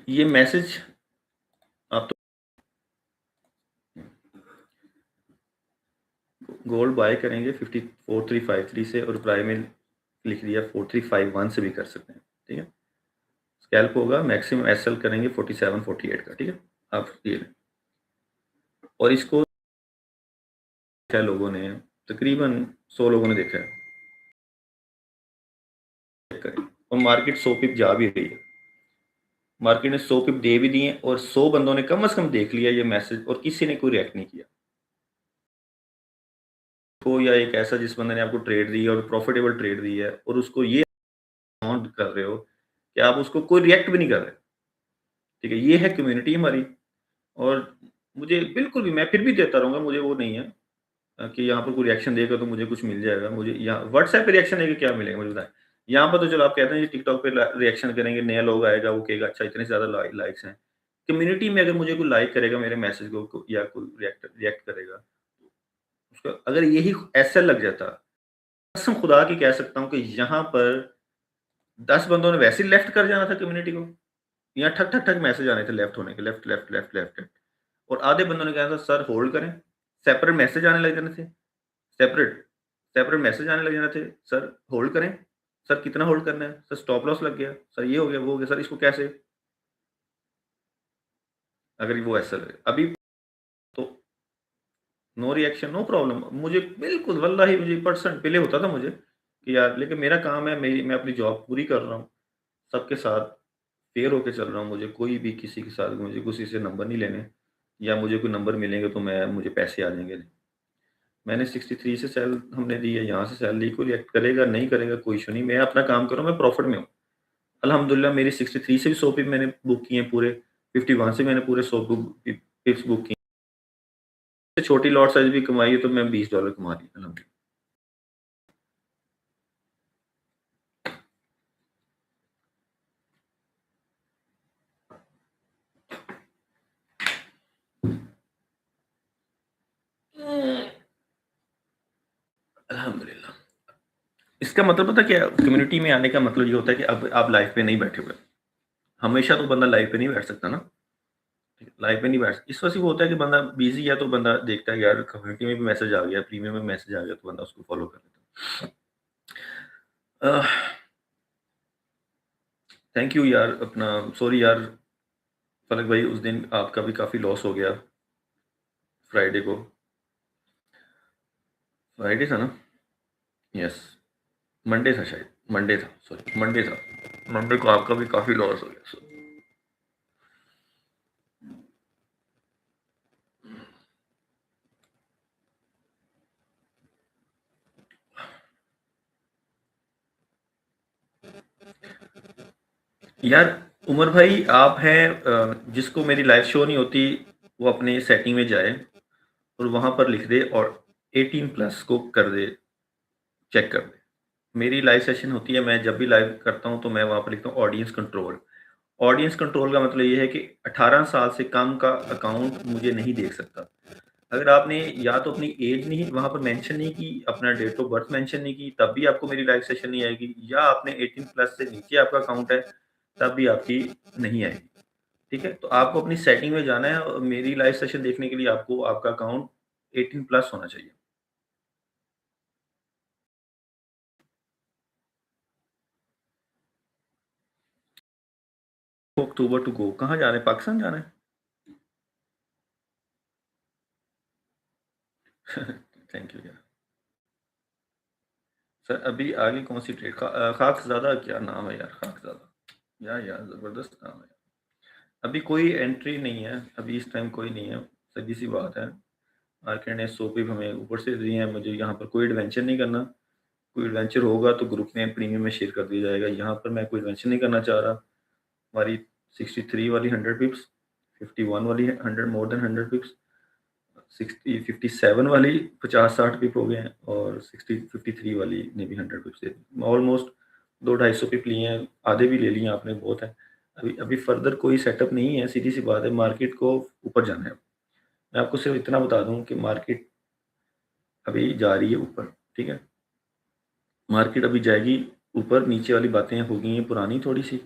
ये मैसेज आप तो गोल्ड बाय करेंगे 54353 से और प्राइम में लिख दिया 4351 से भी कर सकते हैं, ठीक है? स्कैल्प होगा, मैक्सिमम एसएल करेंगे 47-48 का, ठीक है? आप ये लें और इसको देखा है लोगों ने, तकरीबन 100 लोगों ने देखा है, चेक करें। और मार्केट 100 पिप जा भी रही है। मार्केट ने 100 पिप दे भी दिए और 100 बंदों ने कम से कम देख लिया ये मैसेज और किसी ने कोई रिएक्ट नहीं किया। को या एक ऐसा जिस बंदे ने आपको ट्रेड दी है और प्रॉफिटेबल ट्रेड दी है और उसको ये अमाउंट कर रहे हो कि आप उसको कोई रिएक्ट भी नहीं कर रहे, ठीक है? ये है कम्युनिटी हमारी। और मुझे बिल्कुल भी, मैं फिर भी देता रहूँगा, मुझे वो नहीं है कि यहाँ पर कोई रिएक्शन देगा तो मुझे कुछ मिल जाएगा। मुझे यहाँ व्हाट्सएप पे रिएक्शन देके क्या मिलेगा मुझे बताएँ? यहाँ पर तो चलो आप कहते हैं, ये टिकटॉक पे रिएक्शन करेंगे, नया लोग आएगा, वो कहेगा अच्छा इतने ज़्यादा लाइक्स हैं। कम्युनिटी में अगर मुझे कोई लाइक करेगा मेरे मैसेज को या कोई रिएक्ट रिएक्ट करेगा, उसका अगर यही ऐसा लग जाता, कसम खुदा की कह सकता हूँ कि यहाँ पर 10 बंदों ने वैसे ही लेफ्ट कर जाना था कम्युनिटी को। यहाँ ठक, ठक, ठक मैसेज आने थे लेफ्ट होने के, left, left, left, left, left. और आधे बंदों ने कहा था सर होल्ड करें, सेपरेट मैसेज आने लग जाने थे, सेपरेट सेपरेट मैसेज आने लग जाने थे, सर होल्ड करें, सर कितना होल्ड करना है, सर स्टॉप लॉस लग गया, सर ये हो गया, वो हो गया, सर इसको कैसे? अगर वो ऐसा लगे अभी तो नो रिएक्शन, नो प्रॉब्लम। मुझे बिल्कुल वल्लाही मुझे परसेंट पहले होता था मुझे, कि यार लेकिन मेरा काम है, मैं अपनी जॉब पूरी कर रहा हूँ, सबके साथ फेयर होके चल रहा हूँ, मुझे कोई भी किसी के साथ मुझे किसी से नंबर नहीं लेने, या मुझे कोई नंबर मिलेंगे तो मुझे पैसे आ जाएँगे। मैंने 63 से सेल हमने दी है, यहाँ से सेल ली, कोई रिएक्ट करेगा, नहीं करेगा, कोई इश्यू नहीं, मैं अपना काम कर रहा हूँ, मैं प्रॉफ़िट में हूँ। अल्हम्दुलिल्लाह मेरी 63 से भी 100 पिप मैंने बुक किए हैं पूरे, 51 से मैंने पूरे 100 पिप्स बुक किए हैं। छोटी लॉट साइज़ भी कमाई है तो मैं $20 कमा लिया अल्हम्दुलिल्लाह। अल्हम्दुलिल्लाह। इसका मतलब पता क्या है? कम्युनिटी में आने का मतलब ये होता है कि अब आप लाइफ़ पे नहीं बैठे हुए। हमेशा तो बंदा लाइफ़ पे नहीं बैठ सकता ना, लाइफ़ पे नहीं बैठ इस वजह से वो होता है कि बंदा बिज़ी है तो बंदा देखता है कि यार कम्युनिटी में भी मैसेज आ गया, प्रीमियम में मैसेज आ गया तो बंदा उसको फ़ॉलो कर लेता है। अ, थैंक यू यार अपना सॉरी यार फलक भाई उस दिन आपका भी काफ़ी लॉस हो गया फ्राइडे को। फ्राइडे था ना? यस, मंडे था शायद, मंडे था, सॉरी मंडे था। मंडे को आपका भी काफ़ी लॉस हो गया। यार उमर भाई आप हैं जिसको मेरी लाइव शो नहीं होती वो अपने सेटिंग में जाए और वहाँ पर लिख दे और 18 प्लस को कर दे, चेक कर दे। मेरी लाइव सेशन होती है, मैं जब भी लाइव करता हूँ तो मैं वहाँ पर लिखता हूँ ऑडियंस कंट्रोल। ऑडियंस कंट्रोल का मतलब ये है कि 18 साल से कम का अकाउंट मुझे नहीं देख सकता। अगर आपने या तो अपनी एज नहीं वहाँ पर मेंशन नहीं की, अपना डेट ऑफ बर्थ मेंशन नहीं की, तब भी आपको मेरी लाइव सेशन नहीं आएगी, या आपने 18 प्लस से नीचे आपका अकाउंट है, तब भी आपकी नहीं आएगी। ठीक है? तो आपको अपनी सेटिंग में जाना है और मेरी लाइव सेशन देखने के लिए आपको आपका अकाउंट 18 प्लस होना चाहिए। अक्टूबर टू गो कहाँ जाना है? पाकिस्तान जाना है? थैंक यू यार। सर अभी आगे कौन-सी ट्रेड खाकज़ादा क्या नाम है यार खाकज़ादा। यार ज़बरदस्त नाम है। अभी कोई एंट्री नहीं है, अभी इस टाइम कोई नहीं है, सीधी-सी बात है। मार्केट ने 100 पिप हमें ऊपर से दिए हैं, मुझे यहाँ पर कोई एडवेंचर नहीं करना। कोई एडवेंचर होगा तो ग्रुप में प्रीमियम में शेयर कर दिया जाएगा। यहाँ पर मैं कोई एडवेंचर नहीं करना चाह रहा। हमारी 63 वाली 100 पिप्स, 51 वाली 100 मोर देन 100 पिप्स, 57 वाली 50-60 पिप हो गए हैं और 53 वाली ने भी 100 पिप से ऑलमोस्ट 2-250 पिप लिए हैं, आधे भी ले लिए आपने बहुत है। अभी अभी फर्दर कोई सेटअप नहीं है, सीधी-सी बात है मार्केट को ऊपर जाना है। मैं आपको सिर्फ इतना बता दूँ कि मार्केट अभी जा रही है ऊपर, ठीक है? मार्केट अभी जाएगी ऊपर, नीचे वाली बातें हो गई हैं पुरानी थोड़ी-सी,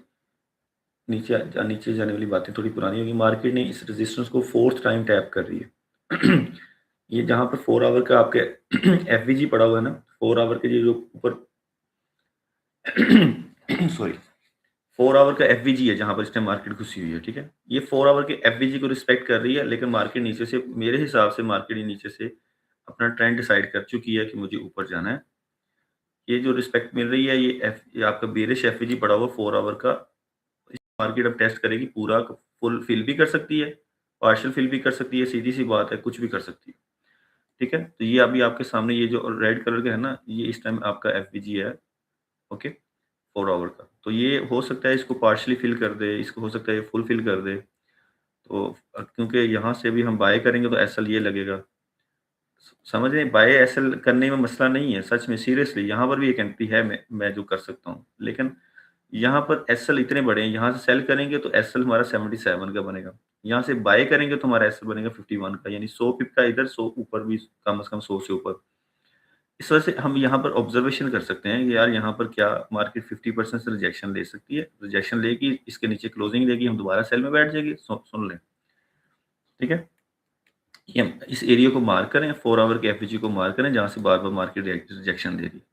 नीचे जाने वाली बातें थोड़ी पुरानी हो गई। मार्केट ने इस रेजिस्टेंस को 4th टाइम टैप कर रही है। ये जहाँ पर 4 आवर का आपके एफवीजी पड़ा हुआ है ना, 4 आवर के ये जो ऊपर सॉरी 4 आवर का एफवीजी है जहाँ पर इस टाइम मार्केट घुसी हुई है, ठीक है? ये 4 आवर के एफवीजी को रिस्पेक्ट कर रही है, लेकिन मार्केट नीचे से मेरे हिसाब से मार्केट नीचे से अपना ट्रेंड डिसाइड कर चुकी है कि मुझे ऊपर जाना है। ये जो रिस्पेक्ट मिल रही है ये आपका बेयरिश एफवीजी पड़ा हुआ 4 आवर का, मार्केट अब टेस्ट करेगी पूरा फुल फिल भी कर सकती है, पार्शियल फिल भी कर सकती है, सीधी-सी बात है, कुछ भी कर सकती है। ठीक है? तो ये अभी आपके सामने ये जो रेड कलर का है ना, ये इस टाइम आपका एफवीजी है, ओके? 4 आवर का। तो ये हो सकता है इसको पार्शियली फिल कर दे, इसको हो सकता है ये फुल फिल कर दे। तो क्योंकि यहाँ से भी हम बाय करेंगे तो एसएल ये लगेगा। समझ रहे हैं? बाय एसएल करने में मसला नहीं है, सच में सीरियसली यहाँ पर भी एक एंट्री है मैं जो कर सकता हूँ। लेकिन यहाँ पर एसएल इतने बड़े हैं, यहाँ से सेल करेंगे तो एसएल हमारा 77 का बनेगा। यहाँ से बाय करेंगे तो हमारा एसएल बनेगा 51 का, यानी 100 पिप का इधर, 100 ऊपर भी कम से कम 100 से ऊपर। इस वजह से हम यहाँ पर ऑब्जर्वेशन कर सकते हैं कि यार यहाँ पर क्या मार्केट 50% से रिजेक्शन ले सकती है। रिजेक्शन लेगी, इसके नीचे क्लोजिंग लेगी, हम दोबारा सेल में बैठ जाएँगे, सुन लें, ठीक है? ये हम इस एरिया को मार्क करें, 4 आवर के एफवीजी को मार्क करें, जहाँ से बार-बार मार्केट रिजेक्शन दे रही है,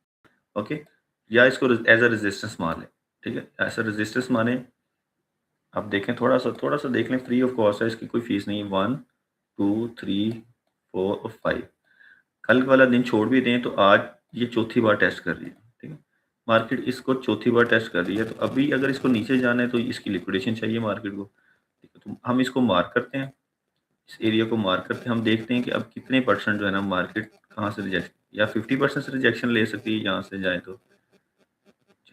ओके? या इसको एज़ अ रेजिस्टेंस मान लें, ठीक है? एज़ अ रेजिस्टेंस माने आप देखें थोड़ा-सा देख लें, फ्री ऑफ कॉस्ट है, इसकी कोई फीस नहीं है। 1, 2, 3, 4 और 5 कल वाला दिन छोड़ भी दें तो आज ये चौथी बार टेस्ट कर रही है, ठीक है? मार्केट इसको चौथी बार टेस्ट कर रही है, तो अभी अगर इसको नीचे जाना है तो इसकी लिक्विडेशन चाहिए मार्केट को। ठीक है, तो हम इसको मार्क करते हैं, इस एरिया को मार्क करते हैं, हम देखते हैं कि अब कितने परसेंट जो है ना मार्केट कहाँ से रिजेक्ट, या 50% से रिजेक्शन ले सकती है यहाँ से जाए तो,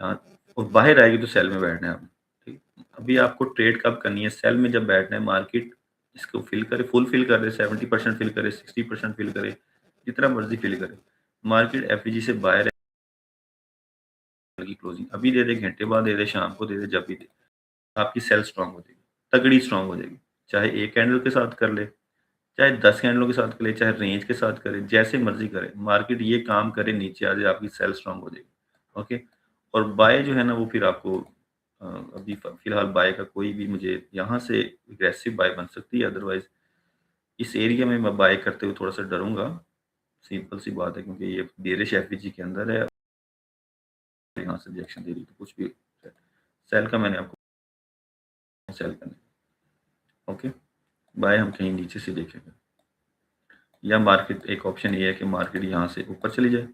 जहाँ और बाहर आएगी तो सेल में बैठना है आपने। ठीक, अभी आपको ट्रेड कब करनी है, सेल में जब बैठना है, मार्केट इसको फिल करे, फुल फिल करे, 70% फिल करे, 60% फिल करे, जितना मर्जी फिल करे, मार्केट एफईजी से बाहर की क्लोजिंग अभी दे दे, घंटे बाद दे दे, शाम को दे दे, जब भी दे, आपकी सेल स्ट्रांग हो जाएगी, तगड़ी स्ट्रांग हो जाएगी। चाहे एक कैंडल के साथ कर ले, चाहे 10 कैंडलों के साथ करे, चाहे रेंज के साथ करे, जैसे मर्जी करे, मार्केट ये काम करे, नीचे आ जाए, आपकी सेल स्ट्रांग हो जाएगी। ओके, और बाय जो है ना वो फिर आपको अभी फिलहाल बाय का कोई भी, मुझे यहाँ से एग्रेसिव बाय बन सकती है, अदरवाइज इस एरिया में मैं बाय करते हुए थोड़ा सा डरूंगा। सिंपल सी बात है, क्योंकि ये बेरिश एफईजी के अंदर है, यहाँ से रिजेक्शन दे रही है, तो कुछ भी सेल का मैंने आपको सेल करना है। ओके, बाय हम कहीं नीचे से देखेंगे, या मार्केट, एक ऑप्शन ये है कि मार्केट यहाँ से ऊपर चली जाए।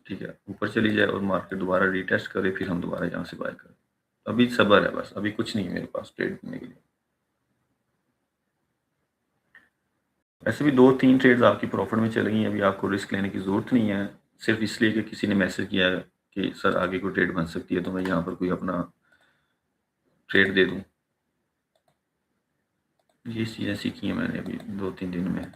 ठीक है, ऊपर चली जाए और मार्केट दोबारा रीटेस्ट करे, फिर हम दोबारा यहाँ से बाय करें। अभी सब्र है, बस अभी कुछ नहीं है मेरे पास ट्रेड करने के लिए। वैसे भी 2-3 ट्रेड्स आपकी प्रॉफिट में चल गई हैं, अभी आपको रिस्क लेने की ज़रूरत नहीं है, सिर्फ इसलिए कि किसी ने मैसेज किया है कि सर आगे कोई ट्रेड बन सकती है, तो मैं यहाँ पर कोई अपना ट्रेड दे दूँ। ये चीज़ें सीखी हैं मैंने अभी 2-3 दिन में।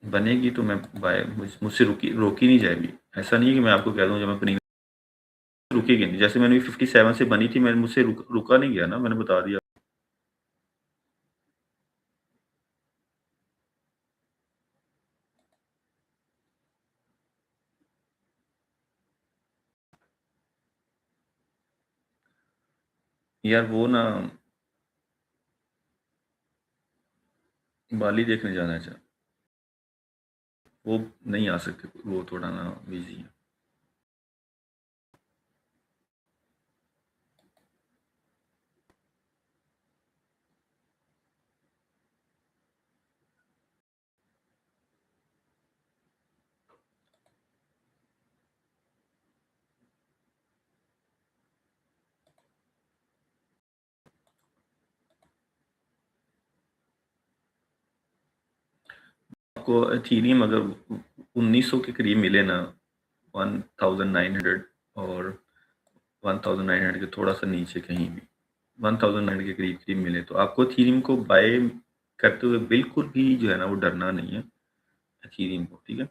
बनेगी तो मैं बाय, मुझसे रोकी नहीं जाएगी। ऐसा नहीं है कि मैं आपको कह दूँ जब मैं प्रीमियम, रुकेगी नहीं, जैसे मैंने 57 से बनी थी, मैं मुझसे रुका नहीं गया ना, मैंने बता दिया। यार वो ना बाली देखने जाना है, वो नहीं आ सकते, वो थोड़ा ना बिजी है। आपको एथीरियम अगर 1900 के करीब मिले ना, 1900 और 1900 के थोड़ा सा नीचे कहीं भी 1900 के करीब करीब मिले, तो आपको एथीरियम को बाय करते हुए बिल्कुल भी जो है ना वो डरना नहीं है एथीरियम को। ठीक है,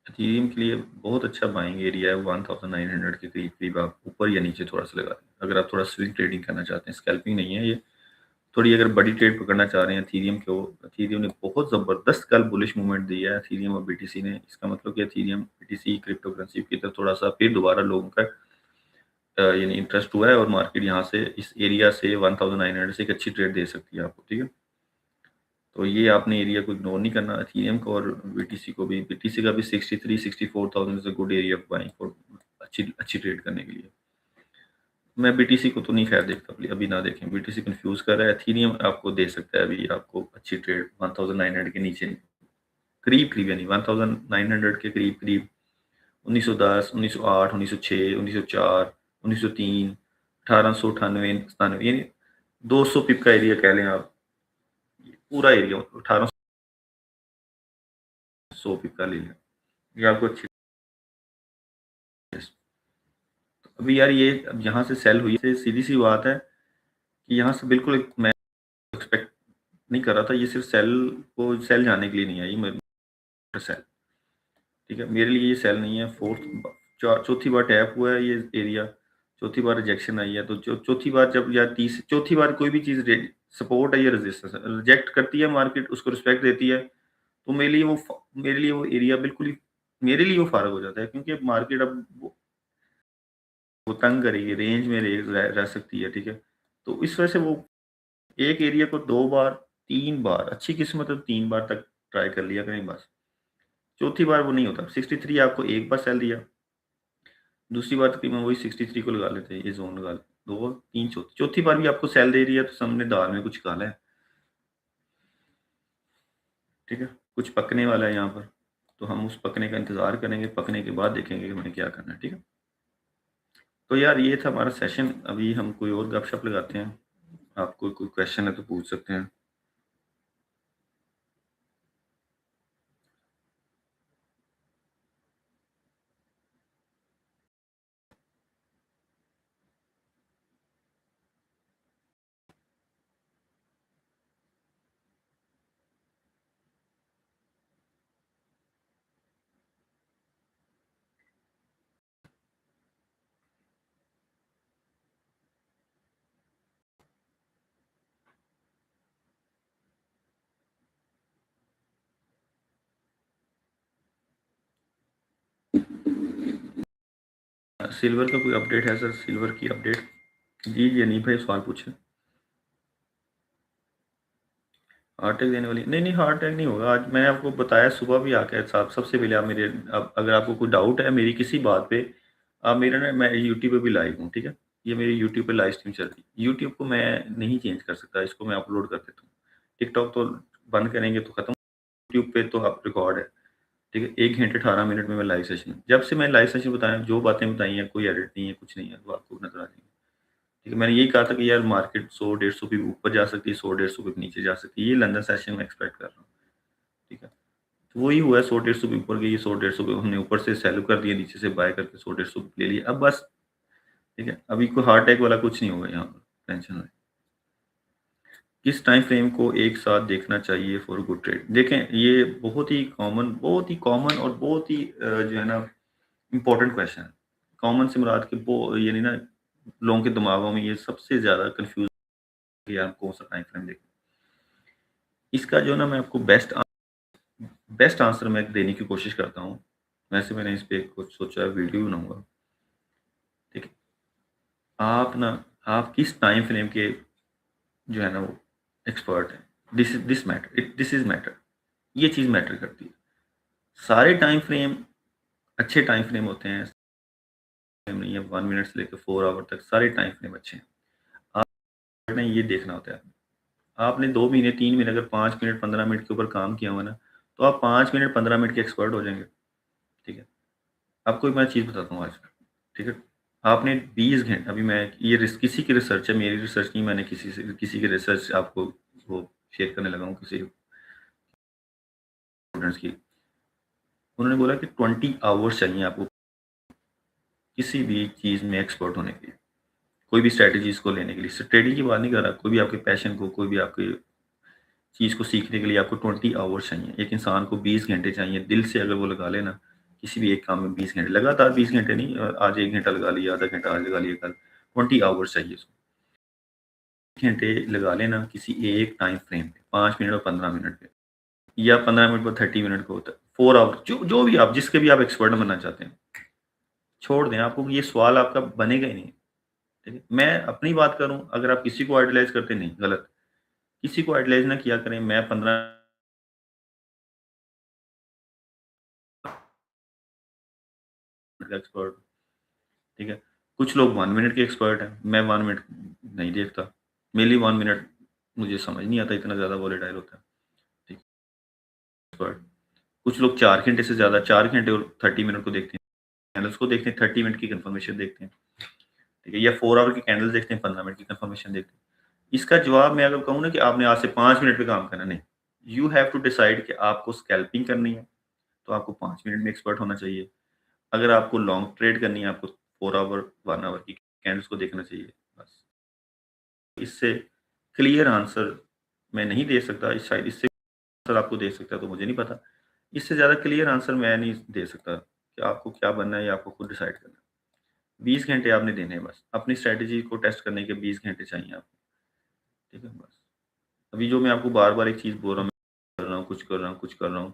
एथीरियम के लिए बहुत अच्छा बाइंग एरिया है 1900 के करीब करीब, आप ऊपर या नीचे थोड़ा सा लगा दें अगर आप थोड़ा स्विंग ट्रेडिंग करना चाहते हैं, स्कैल्पिंग नहीं है ये, थोड़ी अगर बड़ी ट्रेड पकड़ना चाह रहे हैं एथीरियम को। एथीरियम ने बहुत ज़बरदस्त कल बुलिश मूवमेंट दी है एथीरियम और बीटीसी ने, इसका मतलब कि एथीरियम बीटीसी क्रिप्टो करेंसी की तरफ थोड़ा सा फिर दोबारा लोगों का यानी इंटरेस्ट हुआ है, और मार्केट यहाँ से इस एरिया से 1900 से एक अच्छी ट्रेड दे सकती है आपको। ठीक है, तो ये आपने एरिया को इग्नोर नहीं करना, एथीरियम को और बीटीसी को भी। बीटीसी का भी 63-64,000 is a good area of buying for अच्छी अच्छी ट्रेड करने के लिए। मैं बीटीसी को तो नहीं खैर देखता, अभी ना देखें, बीटीसी कंफ्यूज कर रहा है। एथीरियम आपको दे सकता है अभी आपको अच्छी ट्रेड 1900 के नीचे नहीं, करीब करीब, यानी 1900 के करीब करीब, 1910, 1908, 1906, 1904, 1903, 1898, 97, यानी 200 पिप का एरिया कह लें आप, पूरा एरिया 1800 पिप का ले लें, ये आपको अच्छी। अभी यार ये अब यहाँ से सेल हुई है, सीधी सी बात है कि यहाँ से बिल्कुल मैं एक्सपेक्ट नहीं कर रहा था, ये सिर्फ सेल को सेल जाने के लिए नहीं आई, मेरे सेल। ठीक है, मेरे लिए ये सेल नहीं है, चौथी बार टैप हुआ है ये एरिया, चौथी बार रिजेक्शन आई है, तो चौथी बार जब, या चौथी बार कोई भी चीज़ सपोर्ट है या रेजिस्टेंस है, रिजेक्ट करती है मार्केट, उसको रिस्पेक्ट देती है, तो मेरे लिए वो एरिया बिल्कुल ही, मेरे लिए वो फारग हो जाता है, क्योंकि मार्केट अब वो तंग करेगी, रेंज में रह सकती है। ठीक है, तो इस वजह से वो एक एरिया को 2 बार 3 बार, अच्छी किस्मत है 3 बार तक ट्राई कर लिया करें बस, चौथी बार वो नहीं होता। 63 आपको एक बार सेल दिया, दूसरी बार तकरीबन वही 63 को लगा लेते हैं, ये ज़ोन लगा लेते हैं, 2 3 चौथी बार भी आपको सेल दे रही है, तो सामने दाल में कुछ काला है। ठीक है, कुछ पकने वाला है यहाँ पर, तो हम उस पकने का इंतज़ार करेंगे, पकने के बाद देखेंगे कि हमें क्या करना है, ठीक है? तो यार ये था हमारा सेशन, अभी हम कोई और गपशप लगाते हैं। आपको कोई क्वेश्चन है तो पूछ सकते हैं। सिल्वर का कोई अपडेट है सर? सिल्वर की अपडेट? जी, नहीं भाई सवाल पूछे। हार्ट अटैक देने वाली? नहीं, नहीं हार्ट अटैक नहीं होगा। आज मैंने आपको बताया सुबह भी आके साहब, सबसे पहले आप मेरे, अब अगर आपको कोई डाउट है मेरी किसी बात पे, आप मेरा ना, मैं यूट्यूब पे भी लाइव हूँ, ठीक है? ये मेरी यूट्यूब पे लाइव स्ट्रीम चल रही है। यूट्यूब को मैं नहीं चेंज कर सकता, इसको मैं अपलोड कर देता हूँ। टिकटॉक तो बंद करेंगे तो खत्म, यूट्यूब पे तो आप रिकॉर्ड है, ठीक है? 1 घंटे 18 मिनट में मैं लाइव सेशन, जब से मैं लाइव सेशन बताया, जो बातें बताई हैं, कोई एडिट नहीं है, कुछ नहीं है, वो आपको नज़र आ जाएँगी। ठीक है, मैंने यही कहा था कि यार मार्केट 100 150 पिप ऊपर जा सकती है, 100 150 पिप नीचे जा सकती है। ये लंदन सेशन में एक्सपेक्ट कर रहा हूँ, ठीक है? तो वही हुआ है, 100 150 पिप ऊपर गई, 100 150 पिप हमने ऊपर से सेल कर दिया, नीचे से बाय करके 100 150 पिप ले लिया। अब बस, ठीक है? अभी कोई हार्ट अटैक वाला कुछ नहीं होगा यहाँ पर, टेंशन नहीं। किस टाइम फ्रेम को एक साथ देखना चाहिए फॉर गुड ट्रेड? देखें, ये बहुत ही कॉमन और बहुत ही जो है ना इम्पोर्टेंट क्वेश्चन है। कॉमन से मुराद के वो यानी ना, लोगों के दिमागों में ये सबसे ज़्यादा कन्फ्यूज़ कि यार कौन सा टाइम फ्रेम देखें। इसका जो ना मैं आपको बेस्ट आंसर मैं देने की कोशिश करता हूँ। वैसे मैंने इस पे कुछ सोचा है, वीडियो बनाऊँगा, ठीक है? आप ना, आप किस टाइम फ्रेम के जो है ना वो एक्सपर्ट हैं, दिस इज़ मैटर। ये चीज़ मैटर करती है। सारे टाइम फ्रेम अच्छे टाइम फ्रेम होते हैं, फ्रेम नहीं है, 1 मिनट से लेकर 4 आवर तक सारे टाइम फ्रेम अच्छे हैं। आपने ये देखना होता है। आपने 2 महीने, 3 महीने अगर 5 मिनट, 15 मिनट के ऊपर काम किया हुआ ना, तो आप 5 मिनट, 15 मिनट के एक्सपर्ट हो जाएँगे, ठीक है? आपको एक मैं चीज़ बताता हूँ आज, ठीक है? आपने 20 घंटे, अभी मैं ये किसी की रिसर्च है, मेरी रिसर्च नहीं, मैंने किसी की रिसर्च आपको वो शेयर करने लगा हूँ, किसी स्टूडेंट्स की। उन्होंने बोला कि 20 आवर्स चाहिए आपको किसी भी चीज़ में एक्सपर्ट होने के लिए, कोई भी स्ट्रैटेजीज़ को लेने के लिए। स्टडी की बात नहीं कर रहा, कोई भी आपके पैशन को, कोई भी आपकी चीज़ को सीखने के लिए आपको 20 आवर्स चाहिए। एक इंसान को 20 घंटे चाहिए, दिल से अगर वो लगा ले ना, किसी भी एक काम में 20 घंटे, लगातार 20 घंटे नहीं, आज 1 घंटा लगा लिया, आधा घंटा आज लगा लिया, कल 20 आवर्स चाहिए उसको। घंटे लगा लेना किसी एक टाइम फ्रेम पे, 5 मिनट और 15 मिनट पे, या 15 मिनट पर 30 मिनट का होता है, 4 आवर, जो भी आप, जिसके भी आप एक्सपर्ट बनना चाहते हैं, छोड़ दें, आपको ये सवाल आपका बनेगा ही नहीं, ठीक है? मैं अपनी बात करूँ, अगर आप किसी को आइडलाइज़ करते, नहीं, गलत। किसी को आइडलाइज़ ना किया करें, मैं 15 मिनट का एक्सपर्ट, ठीक है? कुछ लोग 1 मिनट के एक्सपर्ट हैं, मैं 1 मिनट नहीं देखता। मेरे लिए 1 मिनट मुझे समझ नहीं आता, इतना ज़्यादा वोलेटाइल होता है, ठीक है? एक्सपर्ट। कुछ लोग 4 घंटे से ज़्यादा, 4 घंटे और 30 मिनट को देखते हैं, कैंडल्स को देखते हैं, 30 मिनट की कन्फर्मेशन देखते हैं, ठीक है? या 4 आवर की कैंडल्स देखते हैं, 15 मिनट की कन्फर्मेशन देखते हैं। इसका जवाब मैं अगर कहूँ ना कि आपने आज से 5 मिनट पे काम करना, नहीं। यू हैव टू डिसाइड कि आपको स्कैल्पिंग करनी है, तो आपको 5 मिनट में एक्सपर्ट होना चाहिए। अगर आपको लॉन्ग ट्रेड करनी है, आपको 4 आवर, 1 आवर की कैंडल्स को देखना चाहिए, बस। इससे क्लियर आंसर मैं नहीं दे सकता, शायद इससे आंसर आपको दे सकता है तो मुझे नहीं पता। इससे ज़्यादा क्लियर आंसर मैं नहीं दे सकता कि आपको क्या बनना है, ये आपको खुद डिसाइड करना है। 20 घंटे आपने देने हैं बस, अपनी स्ट्रैटेजी को टेस्ट करने के 20 घंटे चाहिए आपको, ठीक है? बस। अभी जो मैं आपको बार-बार एक चीज़ बोल रहा हूँ, मैं कर रहा हूँ, कुछ कर रहा हूँ, कुछ कर रहा हूँ।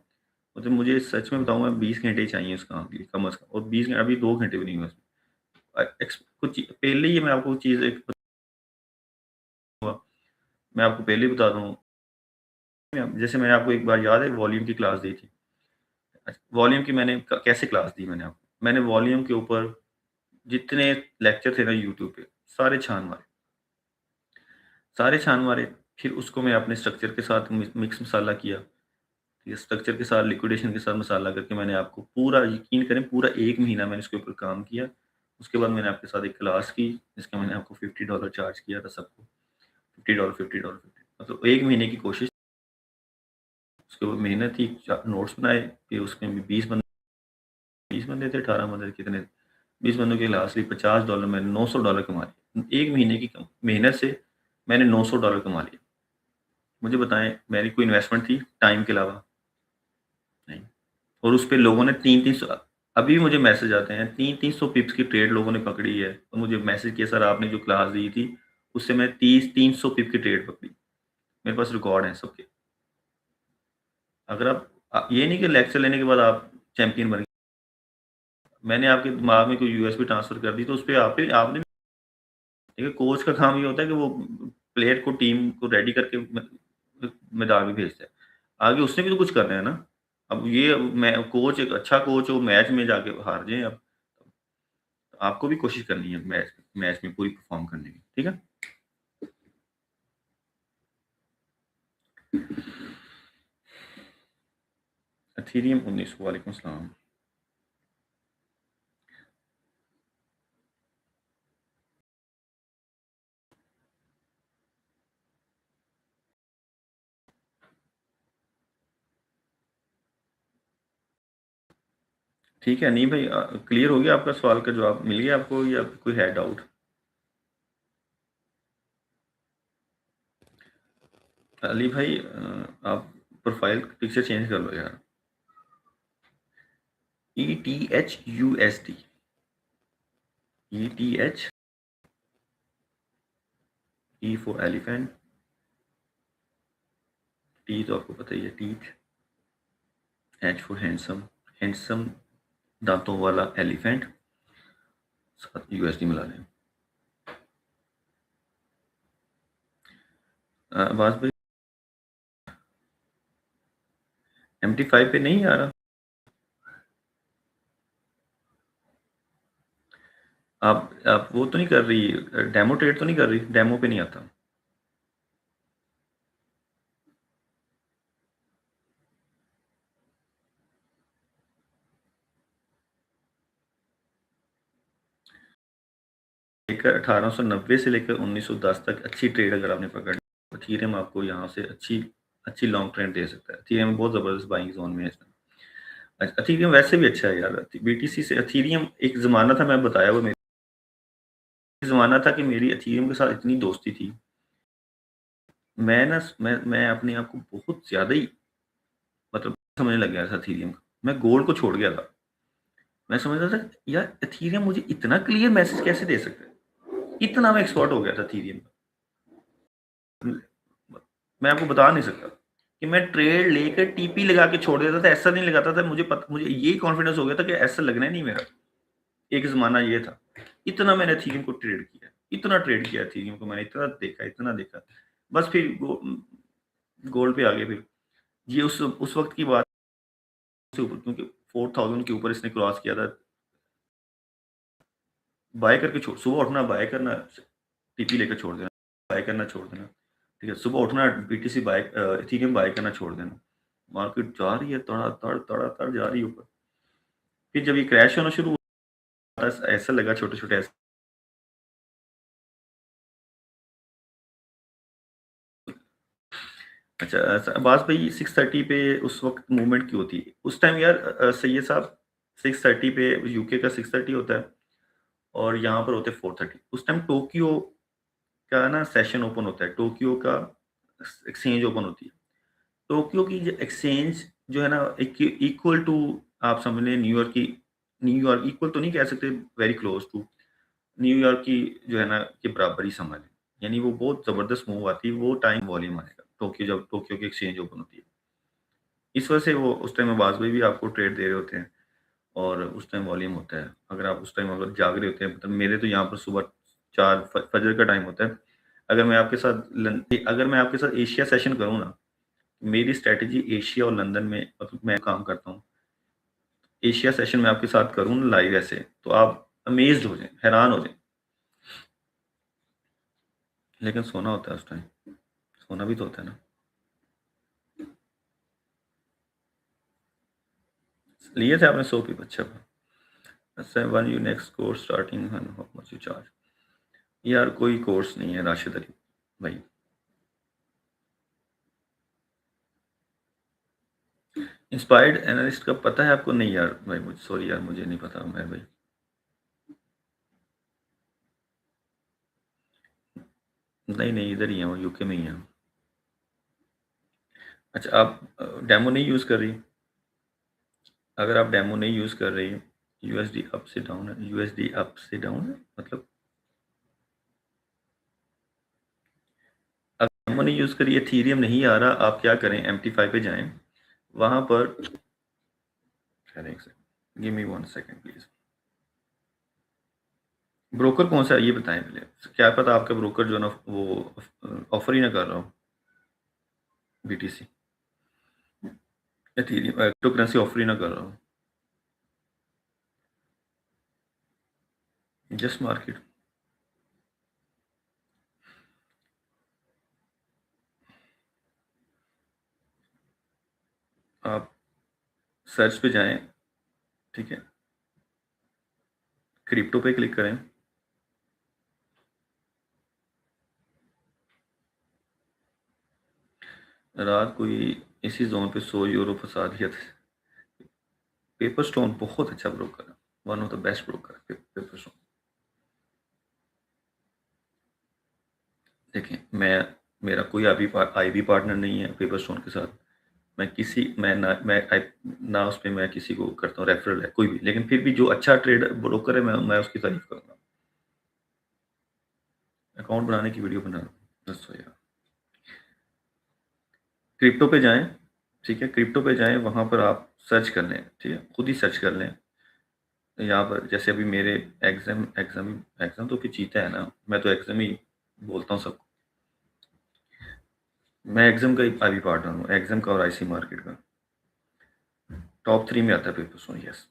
मतलब मुझे सच में बताऊँ, मैं 20 घंटे ही चाहिए उस काम के लिए, कम से कम, और 20 अभी 2 घंटे भी नहीं हुए उसमें। पहले ही मैं आपको चीज़ एक मैं आपको पहले ही बता दूँ, जैसे मैंने आपको एक बार याद है वॉल्यूम की क्लास दी थी। वॉल्यूम की मैंने कैसे क्लास दी मैंने आपको? मैंने वॉल्यूम के ऊपर जितने लेक्चर थे ना यूट्यूब पे, सारे छान मारे, सारे छान मारे। फिर उसको मैं अपने स्ट्रक्चर के साथ मिक्स मसाला किया, ये स्ट्रक्चर के साथ, लिक्विडेशन के साथ मसाला करके मैंने आपको पूरा, यकीन करें, पूरा 1 महीना मैंने इसके ऊपर काम किया। उसके बाद मैंने आपके साथ एक क्लास की, जिसका मैंने आपको $50 चार्ज किया था सबको। $50, $50, 50, मतलब 1 महीने की कोशिश। उसके बाद मेहनत थी, नोट्स बनाए, फिर उसमें भी 20 बंदे थे, 18 बंदे, कितने, 20 बंदों की क्लास ली, $50, मैंने $900 कमा लिए। 1 महीने की मेहनत से मैंने $900 कमा लिए। मुझे बताएं, मेरी कोई इन्वेस्टमेंट थी टाइम के अलावा? नहीं। और उस पे लोगों ने 3-300, अभी भी मुझे मैसेज आते हैं, 3-300 पिप्स की ट्रेड लोगों ने पकड़ी है, और मुझे मैसेज किया, सर आपने जो क्लास दी थी उससे मैं 300 पिप की ट्रेड पकड़ी। मेरे पास रिकॉर्ड है सबके। अगर आप ये नहीं कि लेक्चर लेने के बाद आप चैंपियन बन गए। मैंने आपके दिमाग में कोई यूएसबी ट्रांसफर कर दी, तो उस पे आपने, देखिए, कोच का काम ये होता है कि वो प्लेयर को, टीम को रेडी करके मैदान में भेजता है। आगे उसने भी तो कुछ करना है ना। अब ये मैं कोच, एक अच्छा कोच हो, मैच में जाके हार जाए, अब आपको भी कोशिश करनी है मैच मैच में पूरी परफॉर्म करने की, ठीक है? एथेरियम 19, वालेकुम सलाम। ठीक है, नहीं भाई, क्लियर हो गया आपका सवाल का जवाब मिल गया आपको, या कोई है डाउट? अली भाई, आप प्रोफाइल पिक्चर चेंज कर लो यार। ETHUSD, ETH, E for elephant, T तो आपको पता ही है, teeth, H for handsome, handsome दांतों वाला एलिफेंट, साथ USD मिला लें। आवाज भाई, MT5 पे नहीं आ रहा? आप वो तो नहीं कर रही, डेमो ट्रेड तो नहीं कर रही? डेमो पे नहीं आता? लेकर 1890 से लेकर 1910 तक अच्छी ट्रेड अगर आपने पकड़ ली, तो इथेरियम आपको यहाँ से अच्छी अच्छी लॉन्ग ट्रेड दे सकता है। इथेरियम बहुत ज़बरदस्त बाइंग जोन में है इस टाइम। इथेरियम वैसे भी अच्छा है यार, BTC से इथेरियम, एक ज़माना था, मैं बताया वो, मेरा ज़माना था कि मेरी इथेरियम के साथ इतनी दोस्ती थी। मैं ना मैं अपने आप को बहुत ज़्यादा ही, मतलब, समझने लग गया था इथेरियम का। मैं गोल्ड को छोड़ गया था। मैं समझ रहा था यार, इथेरियम मुझे इतना क्लियर मैसेज कैसे दे सकता है? इतना मैं एक्सपर्ट हो गया था इथेरियम का। मैं आपको बता नहीं सकता कि मैं ट्रेड लेकर टीपी लगा के छोड़ देता था, ऐसा नहीं लगाता था। मुझे यही कॉन्फिडेंस हो गया था कि ऐसा लगना ही नहीं मेरा। एक ज़माना ये था। इतना मैंने एथेरियम को ट्रेड किया, इतना ट्रेड किया एथेरियम को मैंने, इतना देखा, इतना देखा। बस फिर गोल्ड पे आ गए फिर। ये उस वक़्त की बात से ऊपर, क्योंकि 4000 के ऊपर इसने क्रॉस किया था। बाय करके छोड़, सुबह उठना बाय करना, टीपी लेकर छोड़ देना, बाय करना छोड़ देना। ठीक है, सुबह उठना BTC बाय, इथेरियम बाय करना छोड़ देना। मार्केट जा रही है, तड़ा-तड़ जा रही है ऊपर। फिर जब ये क्रैश होना शुरू हुआ, ऐसा लगा, छोटे-छोटे ऐसे, अच्छा, अब्बास भाई, 630 पे उस वक़्त मूवमेंट क्यों थी? उस टाइम यार, सैयद साहब, 630 पे यूके का 630 होता है, और यहाँ पर होते हैं 430। उस टाइम टोक्यो का ना सेशन ओपन होता है, टोक्यो का एक्सचेंज ओपन होती है। टोक्यो की जो एक्सचेंज जो है ना, इक्वल टू, आप समझ लें न्यूयॉर्क की, न्यूयॉर्क इक्वल तो नहीं कह सकते, वेरी क्लोज टू न्यूयॉर्क की जो है ना, के बराबर ही समझ लें। यानी वो बहुत ज़बरदस्त मूव आती है, वो टाइम वॉल्यूम आएगा टोक्यो, जब टोक्यो की एक्सचेंज ओपन होती है। इस वजह से वो उस टाइम आवाज़ में भी आपको ट्रेड दे रहे होते हैं, और उस टाइम वॉल्यूम होता है। अगर आप उस टाइम अगर जाग रहे होते हैं, मतलब मेरे तो यहाँ पर सुबह 4 फजर का टाइम होता है। अगर मैं आपके साथ एशिया सेशन करूँ ना, मेरी स्ट्रैटेजी एशिया और लंदन में, मतलब मैं काम करता हूँ। एशिया सेशन में आपके साथ करूँ ना लाइव ऐसे, तो आप अमेज़्ड हो जाएँ, हैरान हो जाएँ। लेकिन सोना होता है उस टाइम, सोना भी तो होता है ना। लिए थे आपने 100 पिप? अच्छा। अच्छा, one you next course starting how much you charge? यार कोई कोर्स नहीं है राशिद अली भाई। इंस्पायर्ड एनालिस्ट का पता है आपको? नहीं यार भाई, मुझे सॉरी यार, मुझे नहीं पता मैं भाई। नहीं नहीं, इधर ही है वो, यूके में ही है। अच्छा, आप डेमो नहीं यूज़ कर रही? अगर आप डेमो नहीं यूज़ कर रही, यूएसडी अप से डाउन है, यूएसडी अप से डाउन है मतलब, अगर डेमो नहीं यूज़ करिए, एथीरियम नहीं आ रहा, आप क्या करें, MT5 पे जाएं, वहां पर, ठहरें एक second, give me 1 second please. Broker कौन सा है ये बताएं पहले, क्या पता आपका ब्रोकर जो है ना वो ऑफर ही ना कर रहा हो, BTC Ethereum cryptocurrency offer ही ना कर रहा हो। जस्ट मार्केट, आप सर्च पे जाएं, ठीक है, क्रिप्टो पे क्लिक करें, रात कोई इसी जोन पे 100 यूरो फंसा दिया था। पेपर स्टोन बहुत अच्छा ब्रोकर है, one of the best broker है पेपर स्टोन। देखें, मैं, मेरा कोई IB पार्टनर नहीं है पेपर स्टोन के साथ। मैं उस पे मैं किसी को करता हूँ रेफरल है कोई भी, लेकिन फिर भी जो अच्छा ट्रेड ब्रोकर है मैं उसकी तारीफ करूंगा। अकाउंट बनाने की वीडियो बना रहा हूँ, बस यार। क्रिप्टो पे जाएं, ठीक है, क्रिप्टो पे जाएं, वहां पर आप सर्च कर लें, ठीक है, खुद ही सर्च कर लें। यहाँ पर जैसे अभी मेरे एग्जाम एग्जाम एग्जाम तो फिर चीता है ना, मैं तो एग्जाम ही बोलता हूँ सबको। मैं एग्जाम का ही आईबी पार्टनर हूँ, एग्जाम का और IC मार्केट का। टॉप 3 में आता है पेपर सोन, यस।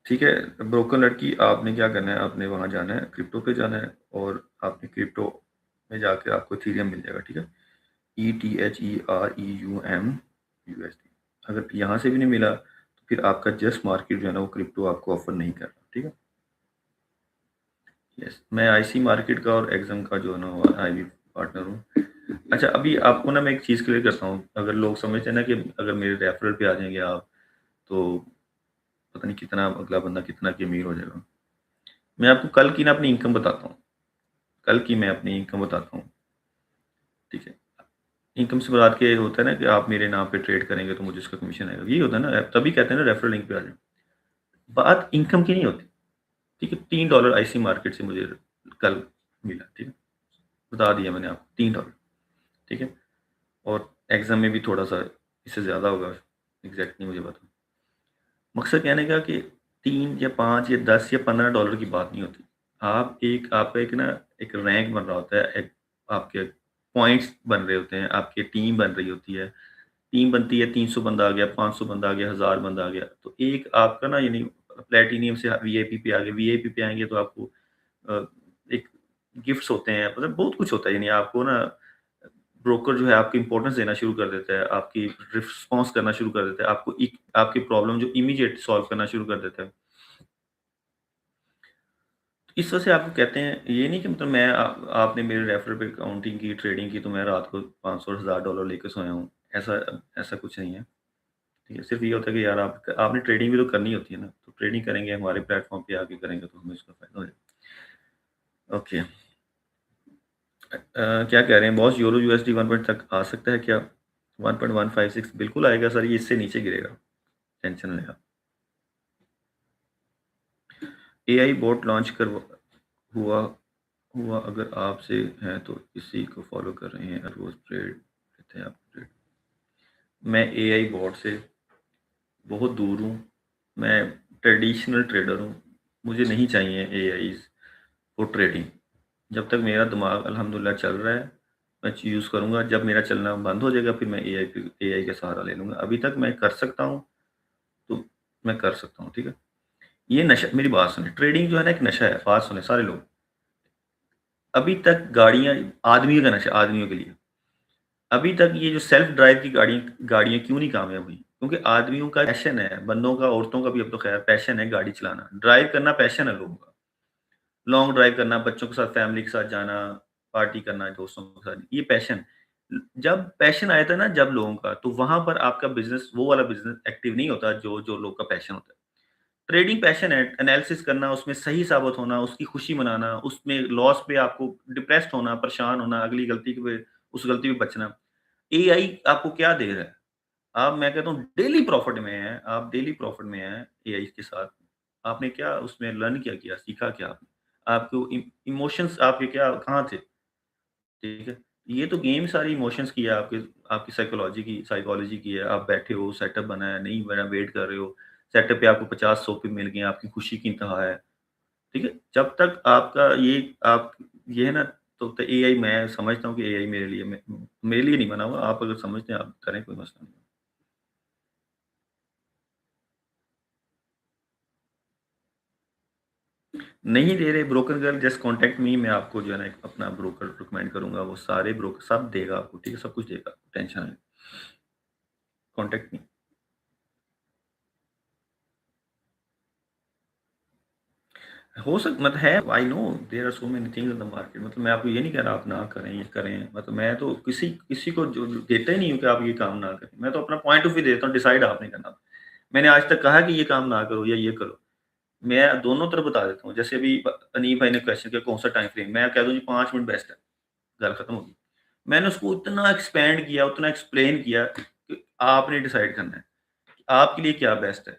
ठीक है, ब्रोकर लड़की, आपने क्या करना है, आपने वहाँ जाना है, क्रिप्टो पे जाना है, और आपने क्रिप्टो में जाके आपको इथीरियम मिल जाएगा, ठीक है, ETHEREUM USD। अगर यहाँ से भी नहीं मिला तो फिर आपका जस्ट मार्केट जो है ना वो क्रिप्टो आपको ऑफर नहीं कर रहा, ठीक है। यस, मैं IC मार्केट का और एग्जाम का जो है ना IB पार्टनर हूँ। अच्छा, अभी आपको ना मैं एक चीज़ क्लियर करता हूँ, अगर लोग समझते हैं ना कि अगर मेरे रेफरल पे आ जाएंगे आप, तो पता नहीं कितना अगला बंदा कितना की अमीर हो जाएगा। मैं आपको कल की ना अपनी इनकम बताता हूँ, कल की मैं अपनी इनकम बताता हूँ, ठीक है। इनकम से मुराद के होता है ना कि आप मेरे नाम पे ट्रेड करेंगे तो मुझे उसका कमीशन आएगा, यही होता है ना, तभी कहते हैं ना रेफरल लिंक पे आ जाए। बात इनकम की नहीं होती, ठीक है। $3 IC मार्केट से मुझे कल मिला, ठीक है, बता दिया मैंने आपको, $3, ठीक है। और एग्जाम में भी थोड़ा सा इससे ज़्यादा होगा, एग्जैक्ट नहीं मुझे पता। मकसद कहने का कि 3 या 5 या 10 या $15 की बात नहीं होती। आपका एक ना एक रैंक बन रहा होता है, एक आपके पॉइंट्स बन रहे होते हैं, आपकी टीम बन रही होती है। टीम बनती है, 300 बंदा आ गया, 500 बंदा आ गया, 1000 बंदा आ गया, तो एक आपका ना यानी प्लेटिनियम से वीआईपी पे आ गए, वीआईपी पे आएंगे तो आपको अ, एक गिफ्ट्स होते हैं, मतलब बहुत कुछ होता है, यानी आपको ना ब्रोकर जो है आपकी इंपॉर्टेंस देना शुरू कर देता है, आपकी रिस्पॉन्स करना शुरू कर देता है, आपकी प्रॉब्लम जो इमीडिएट सॉल्व करना शुरू कर देता है। इस वजह से आपको कहते हैं, ये नहीं कि मतलब आपने मेरे रेफरल पे काउंटिंग की, ट्रेडिंग की, तो मैं रात को 500 और $1000 लेके सोया हूँ, ऐसा ऐसा कुछ नहीं है। ठीक है, सिर्फ ये होता है कि यार आपने ट्रेडिंग भी तो करनी होती है ना, तो ट्रेडिंग करेंगे हमारे प्लेटफॉर्म पे आके करेंगे तो हमें इसका फायदा हो जाएगा। ओके, क्या कह रहे हैं बॉस, यूरो USD 1 पॉइंट तक आ सकता है क्या? 1.156 बिल्कुल आएगा सर, ये इससे नीचे गिरेगा, टेंशन नहीं आप। AI बोट लॉन्च कर हुआ हुआ अगर आपसे हैं तो इसी को फॉलो कर रहे हैं, रोज ट्रेड लेते हैं आप ट्रेड? मैं AI बोट से बहुत दूर हूँ, मैं ट्रेडिशनल ट्रेडर हूँ, मुझे नहीं चाहिए AI फॉर ट्रेडिंग। जब तक मेरा दिमाग अल्हम्दुलिल्लाह चल रहा है मैं यूज़ करूँगा, जब मेरा चलना बंद हो जाएगा फिर मैं AI का सहारा ले लूँगा। अभी तक मैं कर सकता हूँ तो मैं कर सकता हूँ, ठीक है। ये नशा, मेरी बात सुने, ट्रेडिंग जो है ना एक नशा है, बात सुने सारे लोग। अभी तक गाड़ियाँ, आदमियों का नशा, आदमियों के लिए, अभी तक ये जो सेल्फ ड्राइव की गाड़ियाँ गाड़ियाँ क्यों नहीं कामयाब हुई? क्योंकि आदमियों का पैशन है, बंदों का, औरतों का भी अब तो ख़ैर पैशन है गाड़ी चलाना। ड्राइव करना पैशन है लोगों का। लॉन्ग ड्राइव करना, बच्चों के साथ, फैमिली के साथ जाना, पार्टी करना दोस्तों के साथ, ये पैशन। जब पैशन आ जाता है ना जब लोगों का, तो वहाँ पर आपका बिज़नेस, वो वाला बिज़नेस एक्टिव नहीं होता जो लोग का पैशन होता है। ट्रेडिंग पैशन है, एनालिसिस करना, उसमें सही साबित होना, उसकी खुशी मनाना, उसमें लॉस पे आपको डिप्रेस्ड होना, परेशान होना, अगली गलती पे, उस गलती पे बचना। एआई आपको क्या दे रहा है? आप, मैं कहता हूँ, डेली प्रॉफ़िट में हैं, आप डेली प्रॉफ़िट में हैं एआई के साथ। आपने क्या उसमें लर्न क्या किया? सीखा क्या आपने? आपको इमोशंस आपके क्या कहाँ थे? ठीक है? ये तो गेम सारी इमोशंस की है, आपके आपकी साइकोलॉजी की है। आप बैठे हो, सेटअप बना है, नहीं बना, वेट कर रहे हो। सेटअप पे आपको 50 सोफ़े मिल गए हैं, आपकी खुशी की इंतहा है। ठीक है? जब तक आपका ये आप ये है ना, तो एआई, मैं समझता हूँ कि एआई मेरे लिए नहीं बना हुआ। आप अगर समझते हैं, आप करें, कोई मसला नहीं। नहीं दे रहे broker girl, just contact me, मैं आपको जो है ना एक अपना ब्रोकर रिकमेंड करूँगा, वो सारे ब्रोकर सब देगा आपको, ठीक है? सब कुछ देगा, टेंशन नहीं, कॉन्टैक्ट मी। हो सक मतलब है, I know there are so many things in the market, मतलब मैं आपको ये नहीं कह रहा आप ना करें, ये करें, मतलब मैं तो किसी किसी को जो देता ही नहीं हूँ कि आप ये काम ना करें। मैं तो अपना पॉइंट ऑफ व्यू देता हूँ, डिसाइड आपने करना। मैंने आज तक कहा कि ये काम ना करो या ये करो। मैं दोनों तरफ बता देता हूँ। जैसे अभी अनीब भाई ने क्वेश्चन किया कौन सा टाइम फ्रेम, मैं कह दूँ जी 5 मिनट बेस्ट है, गल खत्म होगी। मैंने उसको इतना एक्सपैंड किया, उतना एक्सप्लेन किया कि आपने डिसाइड करना है, कि आपके लिए क्या बेस्ट है,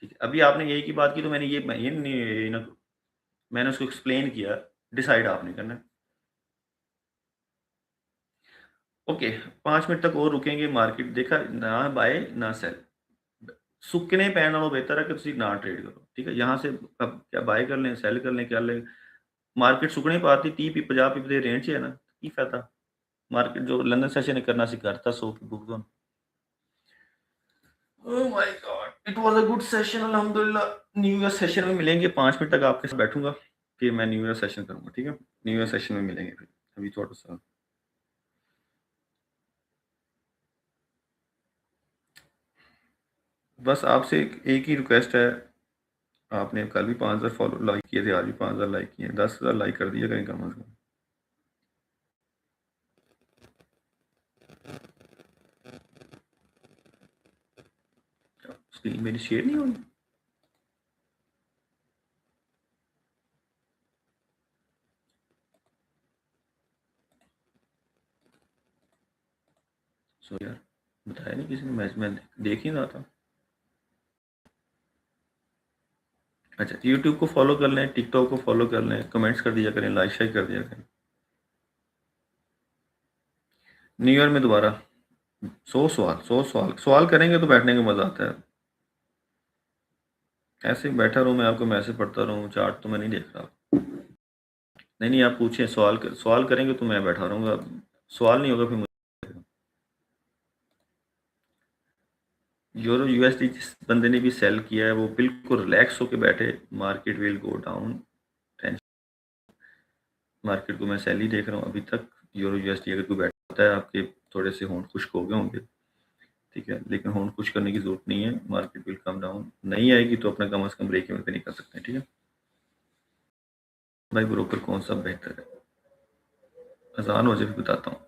ठीक है? अभी आपने यही की बात की, तो मैंने ये नहीं, ये ना, मैंने उसको एक्सप्लेन किया, डिसाइड आपने करना है। ओके, 5 मिनट तक और रुकेंगे, मार्केट देखा, ना बाय ना सेल। सुੱਕਣੇ ਪੈਣ ਨਾਲੋਂ ਬਿਹਤਰ है कि ਤੁਸੀਂ ना ट्रेड करो, ठीक है? यहाँ से अब क्या बाय कर लें, सेल कर लें, क्या लें? मार्केट सुੱਕਣੇ पाती 30 पी 50 पिप ਦੇ रेंज 'ਚ है ना, की फ़ायदा? मार्केट जो लंदन सेशन ने करना सी करता, 100 की book zone. Oh my God! It was a good session, अल्हम्दुलिल्लाह। न्यू ईयर सेशन में मिलेंगे, 5 मिनट तक आपके साथ बैठूँगा, फिर मैं न्यू ईयर सेशन करूँगा, ठीक है? न्यू ईयर सेशन में मिलेंगे फिर। अभी थोड़ा-सा बस आपसे एक एक ही रिक्वेस्ट है, आपने कल भी 5000 फॉलो लाइक किए थे, आज भी 5000 लाइक किए हैं, 10,000 लाइक कर दिया करें कम से कम। स्क्रीन मेरी शेयर नहीं हो रही? सो यार, बताया नहीं किसी ने, मैं देख ही रहा था। अच्छा, यूट्यूब को फॉलो कर लें, टिकटॉक को फॉलो कर लें, कमेंट्स कर दिया करें, लाइक शेयर कर दिया करें। न्यू ईयर में दोबारा 100 सवाल करेंगे तो बैठने का मजा आता है। ऐसे ही बैठा रहूं मैं, आपको मैसेज पढ़ता रहूं, चार्ट तो मैं नहीं देख रहा। नहीं नहीं, आप पूछें, सवाल करेंगे तो मैं बैठा रहूंगा। सवाल नहीं होगा फिर मुझे। यूरो यूएसडी जिस बंदे ने भी सेल किया है, वो बिल्कुल रिलैक्स होके बैठे, market will go down. Market को मैं सेल ही देख रहा हूँ अभी तक। यूरो यूएसडी अगर कोई बैठा है, आपके थोड़े से होंठ खुश्क हो गए होंगे, ठीक है? लेकिन होंठ खुश्क करने की जरूरत नहीं है, मार्केट विल कम डाउन। नहीं आएगी तो अपना कम से कम ब्रेक इवन पे नहीं कर सकते, ठीक है? भाई ब्रोकर कौन सा बेहतर है? अजान हो जाए फिर बताता हूँ।